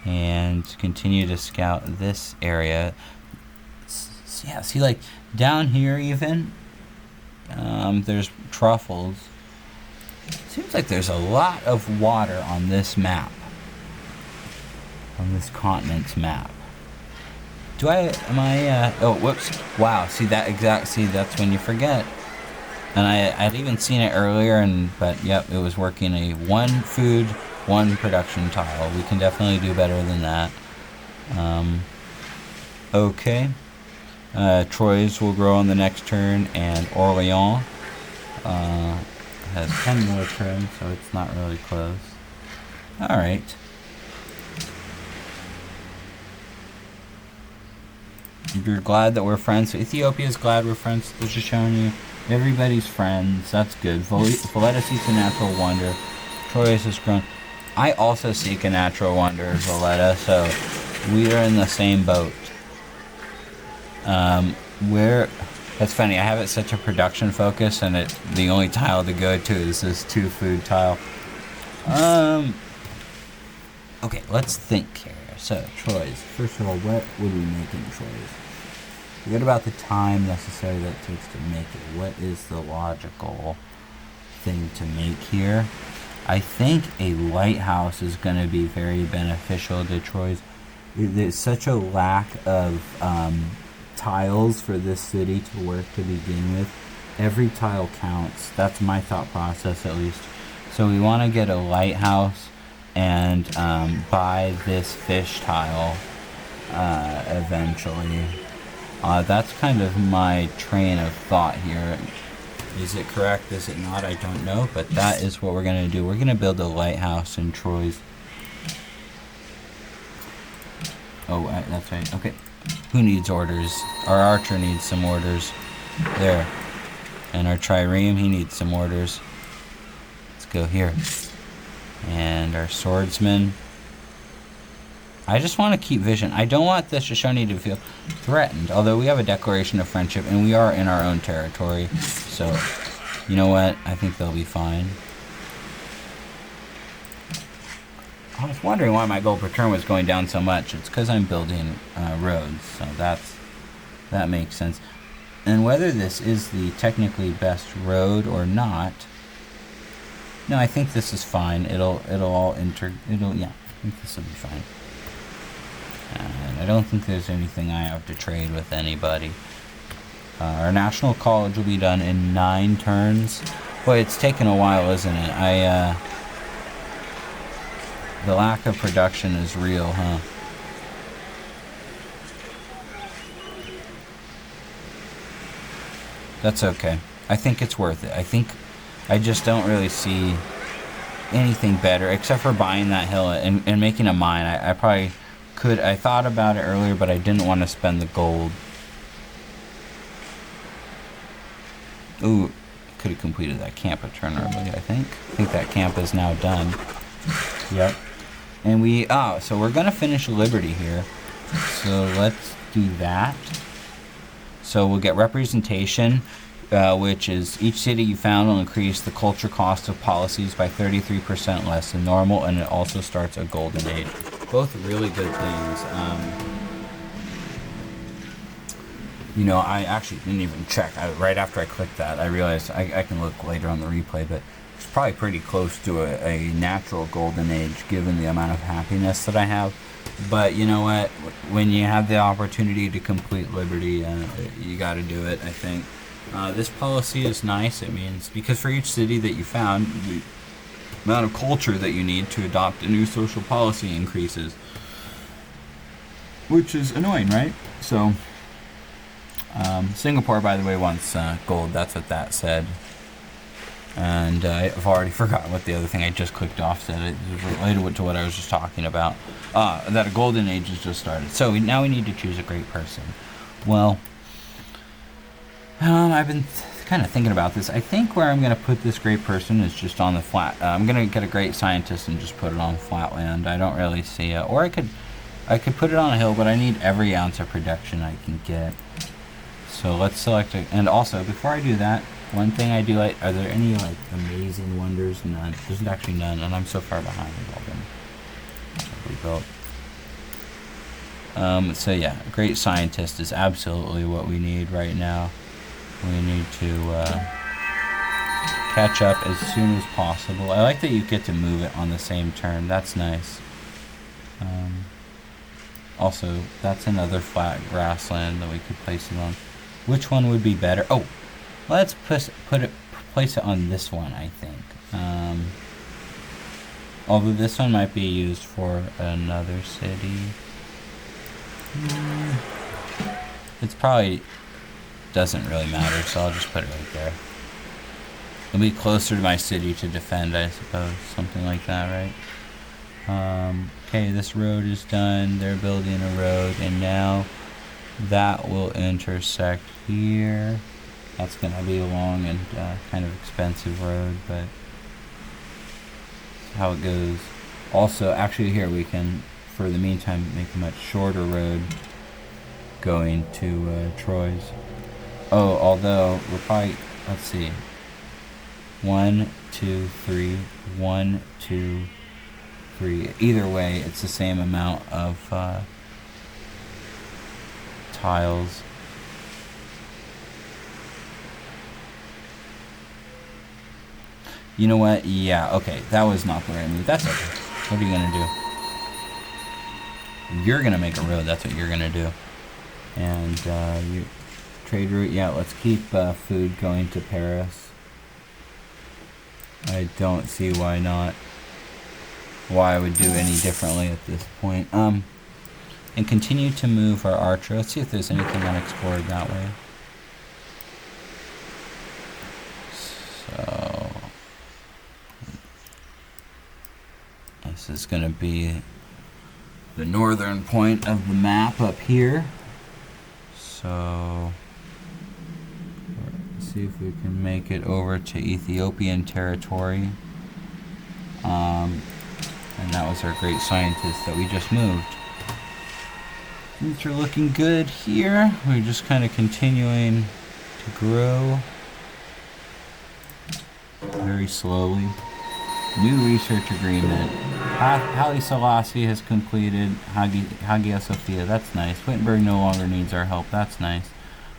and continue to scout this area. Yeah, see, like down here even, there's truffles. Seems like there's a lot of water on this map, on this continent's map. Oh, whoops. Wow, see, that's when you forget. And I'd even seen it earlier, but yep, it was working a 1 food, 1 production tile. We can definitely do better than that. Okay. Troyes will grow on the next turn, and Orléans has 10 more turns, so it's not really close. Alright. You're glad that we're friends. Ethiopia's glad we're friends. They're just showing you everybody's friends. That's good. Valletta seeks a natural wonder. Troyes has grown. I also seek a natural wonder, Valletta, so we are in the same boat. That's funny, I have it set to production focus, and the only tile to go to is this 2 food tile. Okay, let's think here. So, Troyes. First of all, what would we make in Troyes? Forget about the time necessary that it takes to make it. What is the logical thing to make here? I think a lighthouse is going to be very beneficial to Troyes. There's such a lack of tiles for this city to work to begin with. Every tile counts. That's my thought process, at least. So we want to get a lighthouse and buy this fish tile eventually. That's kind of my train of thought here. Is it correct? Is it not? I don't know, but that is what we're going to do. We're going to build a lighthouse in Troyes. Oh, that's right. Okay. Who needs orders? Our archer needs some orders. There. And our trireme, he needs some orders. Let's go here. And our swordsman. I just want to keep vision. I don't want the Shoshone to feel threatened, although we have a declaration of friendship, and we are in our own territory. So, you know what? I think they'll be fine. I was wondering why my gold per turn was going down so much. It's because I'm building roads, so that makes sense. And whether this is the technically best road or not, no, I think this is fine. Yeah, I think this will be fine. And I don't think there's anything I have to trade with anybody. Our national college will be done in 9 turns. Boy, it's taken a while, isn't it? The lack of production is real, huh? That's okay. I think it's worth it. I just don't really see anything better, except for buying that hill and making a mine. I probably could. I thought about it earlier, but I didn't want to spend the gold. Ooh, could have completed that camp a turn early, I think. I think that camp is now done. Yep. And so we're going to finish Liberty here. So let's do that. So we'll get representation, which is each city you found will increase the culture cost of policies by 33% less than normal, and it also starts a golden age. Both really good things. I actually didn't even check. Right after I clicked that, I realized I can look later on the replay, but it's probably pretty close to a natural golden age given the amount of happiness that I have. But you know what? When you have the opportunity to complete Liberty, you got to do it, I think. This policy is nice. It means, because for each city that you found, the amount of culture that you need to adopt a new social policy increases. Which is annoying, right? So, Singapore, by the way, wants gold. That's what that said. And I've already forgotten what the other thing I just clicked off said. It was related to what I was just talking about. That a golden age has just started. So now we need to choose a great person. Well, I've been kind of thinking about this. I think where I'm going to put this great person is just on the flat. I'm going to get a great scientist and just put it on flat land. I don't really see it. Or I could put it on a hill, but I need every ounce of production I can get. So let's select it. And also, before I do that, one thing I do like, are there any amazing wonders? None. There's actually none, and I'm so far behind with all them that we built. So yeah, a great scientist is absolutely what we need right now. We need to catch up as soon as possible. I like that you get to move it on the same turn. That's nice. Also, that's another flat grassland that we could place it on. Which one would be better? Oh, let's place it on this one, I think. Although this one might be used for another city. It's probably doesn't really matter, so I'll just put it right there. It'll be closer to my city to defend, I suppose. Something like that, right? Okay, this road is done. They're building a road, and now that will intersect here. That's going to be a long and kind of expensive road, but that's how it goes. Also, actually here we can, for the meantime, make a much shorter road going to Troy's. Oh, although we're probably, let's see. 1, 2, 3, 1, 2, 3. Either way, it's the same amount of tiles. You know what? Yeah, okay. That was not the right move. That's okay. What are you going to do? You're going to make a road. That's what you're going to do. And you trade route. Yeah, let's keep food going to Paris. I don't see why not. Why I would do any differently at this point. And continue to move our archer. Let's see if there's anything unexplored that way. So this is going to be the northern point of the map up here. So let's see if we can make it over to Ethiopian territory. And that was our great scientist that we just moved. Things are looking good here. We're just kind of continuing to grow very slowly. New research agreement. Haile Selassie has completed Hagia Sophia. That's nice. Wittenberg no longer needs our help. That's nice.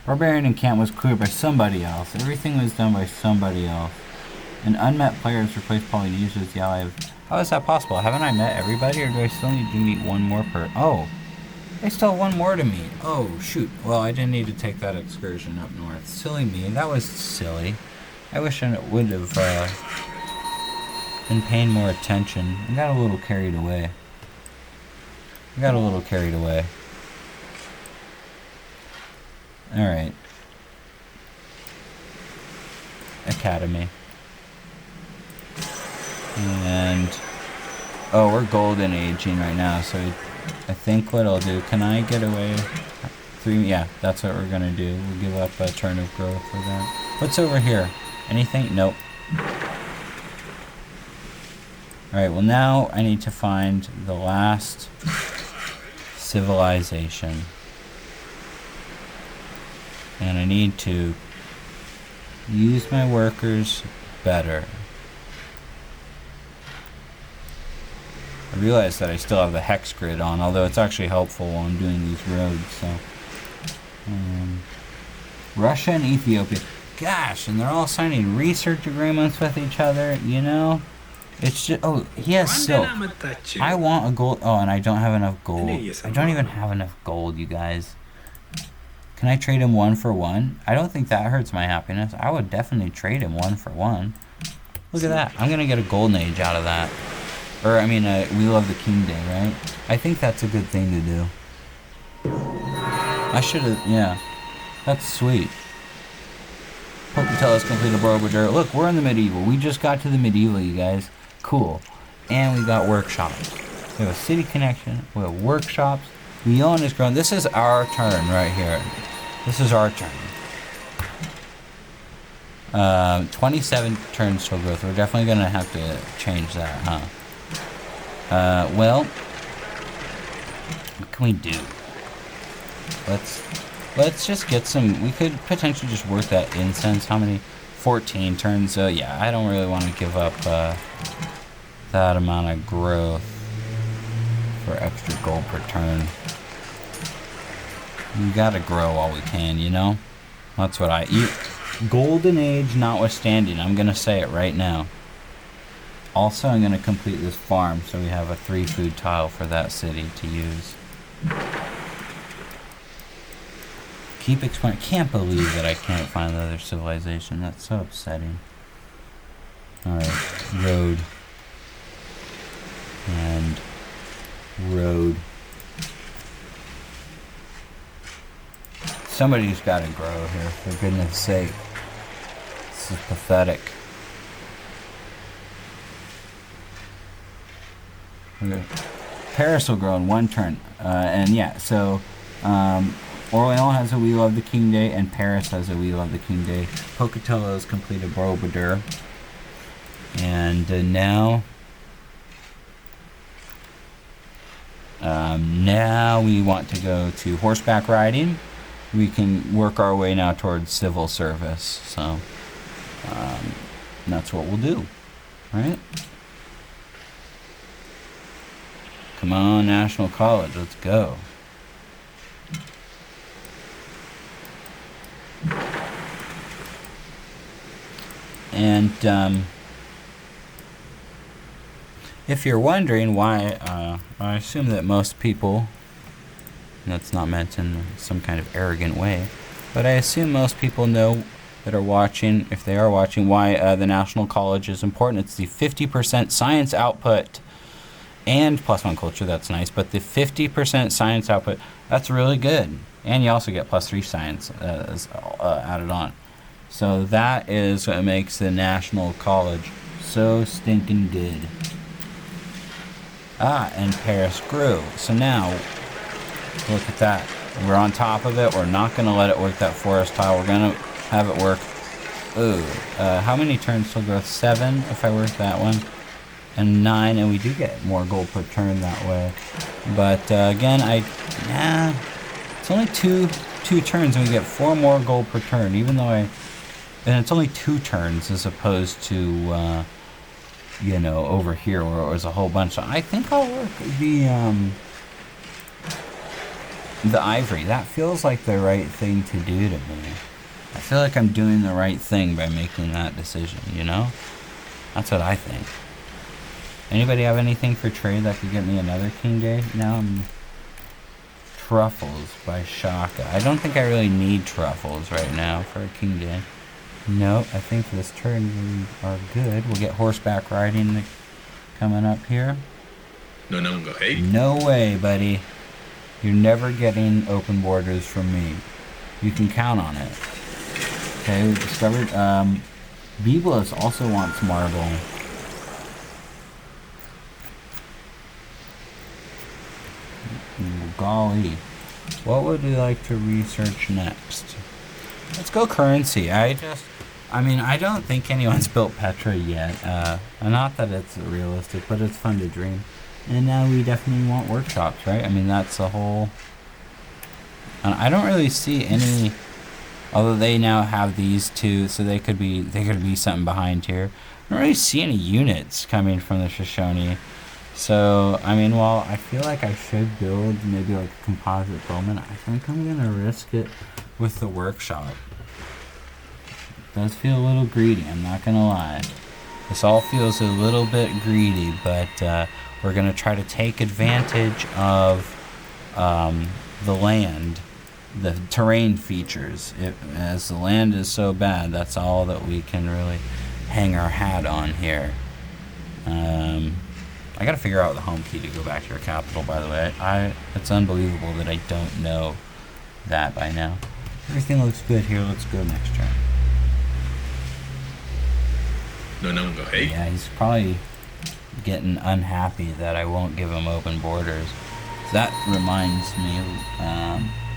Barbarian encampment was cleared by somebody else. Everything was done by somebody else. An unmet player has replaced Polynesia as the ally of... How is that possible? Haven't I met everybody, or do I still need to meet one more person? Oh, I still have one more to meet. Oh, shoot. Well, I didn't need to take that excursion up north. Silly me. That was silly. I wish I would have been paying more attention. I got a little carried away. Alright. Academy. And... oh, we're golden aging right now, so I think what I'll do... Can I get away? 3... yeah, that's what we're gonna do. We'll give up a turn of growth for that. What's over here? Anything? Nope. Alright, well now I need to find the last civilization. And I need to use my workers better. I realize that I still have the hex grid on, although it's actually helpful while I'm doing these roads, so... Russia and Ethiopia. Gosh, and they're all signing research agreements with each other, you know? It's just... oh, he has silk. I want a gold... oh, and I don't have enough gold. I don't even have enough gold, you guys. Can I trade him 1 for 1? I don't think that hurts my happiness. I would definitely trade him 1 for 1. Look at that. I'm gonna get a golden age out of that. Or, I mean, Wheel of the King Day, right? I think that's a good thing to do. I should have... yeah. That's sweet. Pocatello's completed Borobudur. Look, we're in the medieval. We just got to the medieval, you guys. Cool. And we got workshops. We have a city connection. We have workshops. Leon is grown. This is our turn right here. This is our turn. 27 turns till growth. We're definitely going to have to change that, huh? Well, what can we do? Let's just get some... we could potentially just work that incense. How many? 14 turns. Yeah, I don't really want to give up that amount of growth for extra gold per turn. We gotta grow while we can, you know? That's what I eat. Golden Age notwithstanding, I'm gonna say it right now. Also, I'm gonna complete this farm so we have a 3 food tile for that city to use. Keep exploring. Can't believe that I can't find another civilization. That's so upsetting. Alright, road. And road. Somebody's got to grow here, for goodness sake. This is pathetic. Okay. Paris will grow in 1 turn. And yeah, so Orleans has a We Love the King Day, and Paris has a We Love the King Day. Pocatello's completed Borobudur. And now we want to go to horseback riding. We can work our way now towards civil service. So that's what we'll do, right? Come on, National College, let's go. And if you're wondering why, I assume that most people, and that's not meant in some kind of arrogant way, but I assume most people know that are watching, if they are watching, why the National College is important. It's the 50% science output and +1 culture, that's nice, but the 50% science output, that's really good. And you also get +3 science added on. So that is what makes the National College so stinking good. And Paris grew. So now, look at that. We're on top of it. We're not going to let it work that forest tile. We're going to have it work. Ooh. How many turns till growth? 7 if I work that one. And 9, and we do get more gold per turn that way. But again, it's only two turns, and we get 4 more gold per turn, even though and it's only 2 turns as opposed to over here where it was a whole bunch. So I think I'll work the ivory. That feels like the right thing to do to me. I feel like I'm doing the right thing by making that decision, That's what I think. Anybody have anything for trade that could get me another King Day? No, Truffles by Shaka. I don't think I really need truffles right now for a King Day. Nope, I think this turn we are good. We'll get horseback riding coming up here. No way, buddy. You're never getting open borders from me. You can count on it. Okay, we discovered Biblos also wants marble. Golly. What would we like to research next? Let's go currency. I don't think anyone's built Petra yet. Not that it's realistic, but it's fun to dream. And now we definitely want workshops, right? That's the whole... I don't really see any... Although they now have these two, so they could be something behind here. I don't really see any units coming from the Shoshone. So, while I feel like I should build maybe like a composite bowman, I think I'm going to risk it with the workshop. It does feel a little greedy, I'm not going to lie. This all feels a little bit greedy, but we're going to try to take advantage of the land, the terrain features. As the land is so bad, that's all that we can really hang our hat on here. I gotta figure out the home key to go back to your capital, by the way. It's unbelievable that I don't know that by now. Everything looks good here. Let's go next turn. Yeah, he's probably getting unhappy that I won't give him open borders. So that reminds me,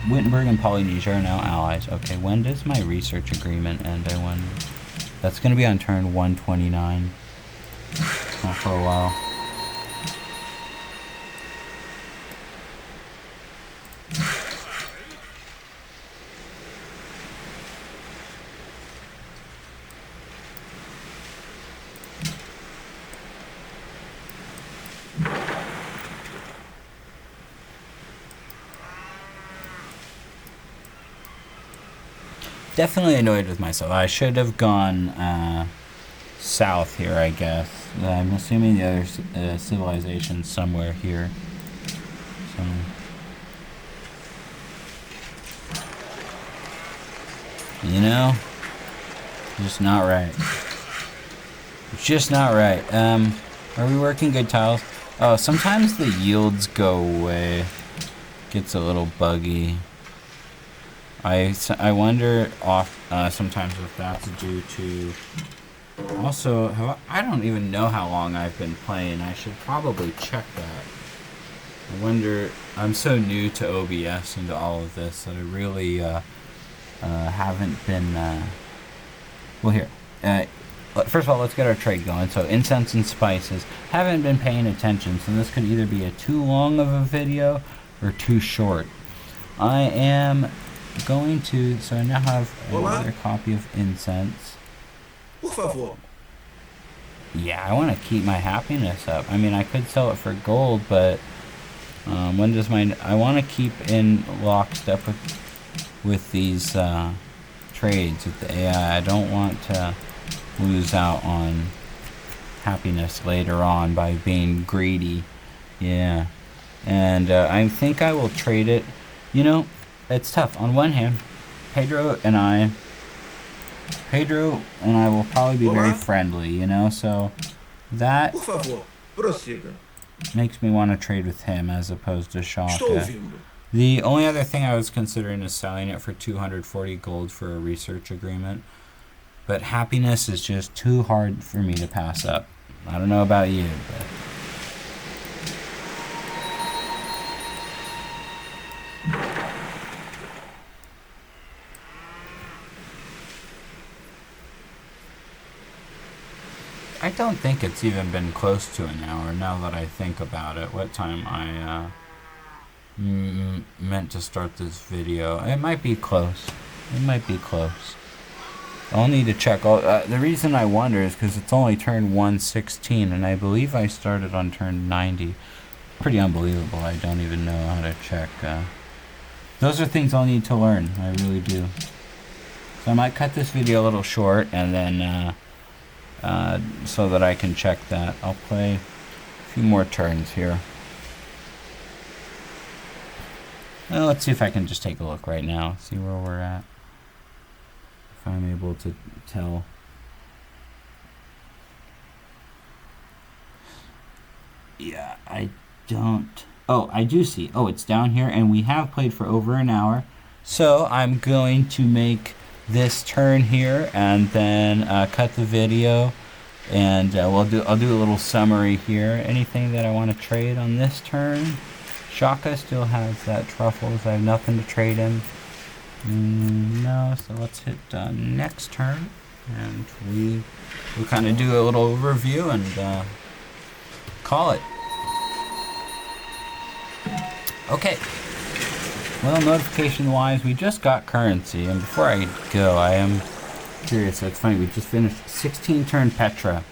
Wittenberg and Polynesia are now allies. Okay, when does my research agreement end, I wonder? That's gonna be on turn 129. Not for a while. Definitely annoyed with myself. I should have gone south here, I guess. I'm assuming the other civilization's somewhere here. So. Just not right. It's just not right. Are we working good tiles? Oh, sometimes the yields go away. Gets a little buggy. I wonder sometimes if that's due to also how I don't even know how long I've been playing. I should probably check that. I wonder. I'm so new to OBS and to all of this that I really haven't been. Well, here. First of all, let's get our trade going. So incense and spices. Haven't been paying attention, so this could either be a too long of a video or too short. I am going to. So I now have another copy of incense. Yeah, I want to keep my happiness up. I mean, I could sell it for gold, but when does my... I want to keep in lockstep with these trades with the AI. I don't want to lose out on happiness later on by being greedy. Yeah. And I think I will trade it. You know, it's tough. On one hand, Pedro and I will probably be very friendly, you know, so that makes me want to trade with him as opposed to Shaka. The only other thing I was considering is selling it for 240 gold for a research agreement, but happiness is just too hard for me to pass up. I don't know about you, but... I don't think it's even been close to an hour now that I think about it. What time I meant to start this video. It might be close. It might be close. I'll need to check. The reason I wonder is because it's only turn 116 and I believe I started on turn 90. Pretty unbelievable. I don't even know how to check. Those are things I'll need to learn. I really do. So I might cut this video a little short and then... so that I can check that. I'll play a few more turns here. Well, let's see if I can just take a look right now, see where we're at. If I'm able to tell. Yeah, I don't... Oh, I do see. Oh, it's down here, and we have played for over an hour. So I'm going to make this turn here and then cut the video, and I'll do a little summary here. Anything that I want to trade on this turn? Shaka still has that truffles. I have nothing to trade him. No, so let's hit next turn, and we'll kind of do a little overview and call it. Okay. Well, notification-wise, we just got currency, and before I go, I am curious. It's funny, we just finished 16-turn Petra.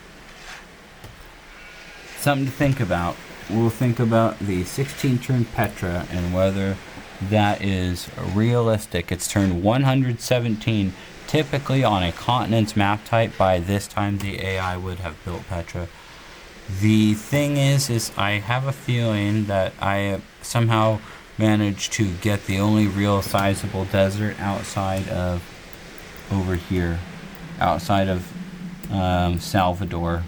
Something to think about. We'll think about the 16-turn Petra and whether that is realistic. It's turn 117. Typically, on a continent's map type, by this time, the AI would have built Petra. The thing is I have a feeling that I somehow... managed to get the only real sizable desert outside of over here, outside of Salvador.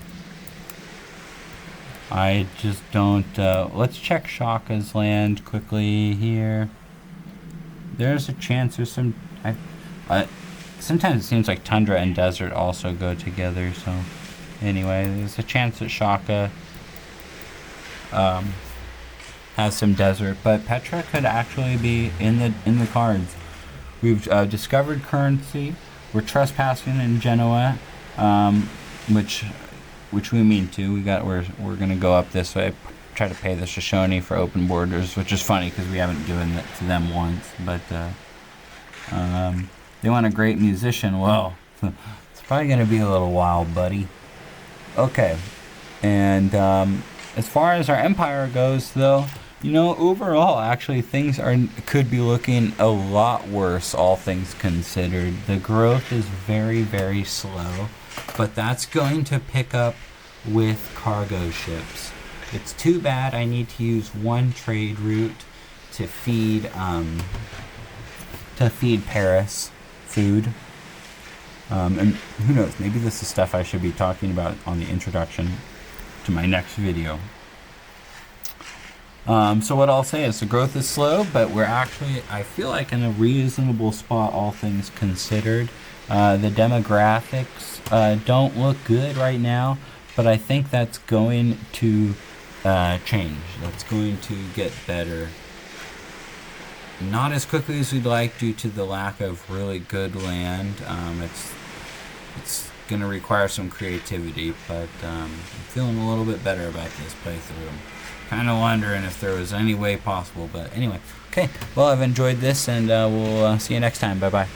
I just don't... let's check Shaka's land quickly here. There's a chance there's some... sometimes it seems like tundra and desert also go together, so... Anyway, there's a chance that Shaka... has some desert, but Petra could actually be in the cards. We've discovered currency. We're trespassing in Genoa, which we mean to. We're gonna go up this way. Try to pay the Shoshone for open borders, which is funny because we haven't given it to them once. But they want a great musician. Well, it's probably gonna be a little while, buddy. Okay, and as far as our empire goes, though. You know, overall, actually, things could be looking a lot worse, all things considered. The growth is very, very slow, but that's going to pick up with cargo ships. It's too bad I need to use one trade route to feed Paris food. And who knows, maybe this is stuff I should be talking about on the introduction to my next video. So what I'll say is the growth is slow, but we're actually, I feel like, in a reasonable spot, all things considered. The demographics don't look good right now, but I think that's going to change. That's going to get better. Not as quickly as we'd like due to the lack of really good land. It's going to require some creativity, but I'm feeling a little bit better about this playthrough. Kind of wondering if there was any way possible, but anyway. Okay, well, I've enjoyed this, and we'll see you next time. Bye-bye.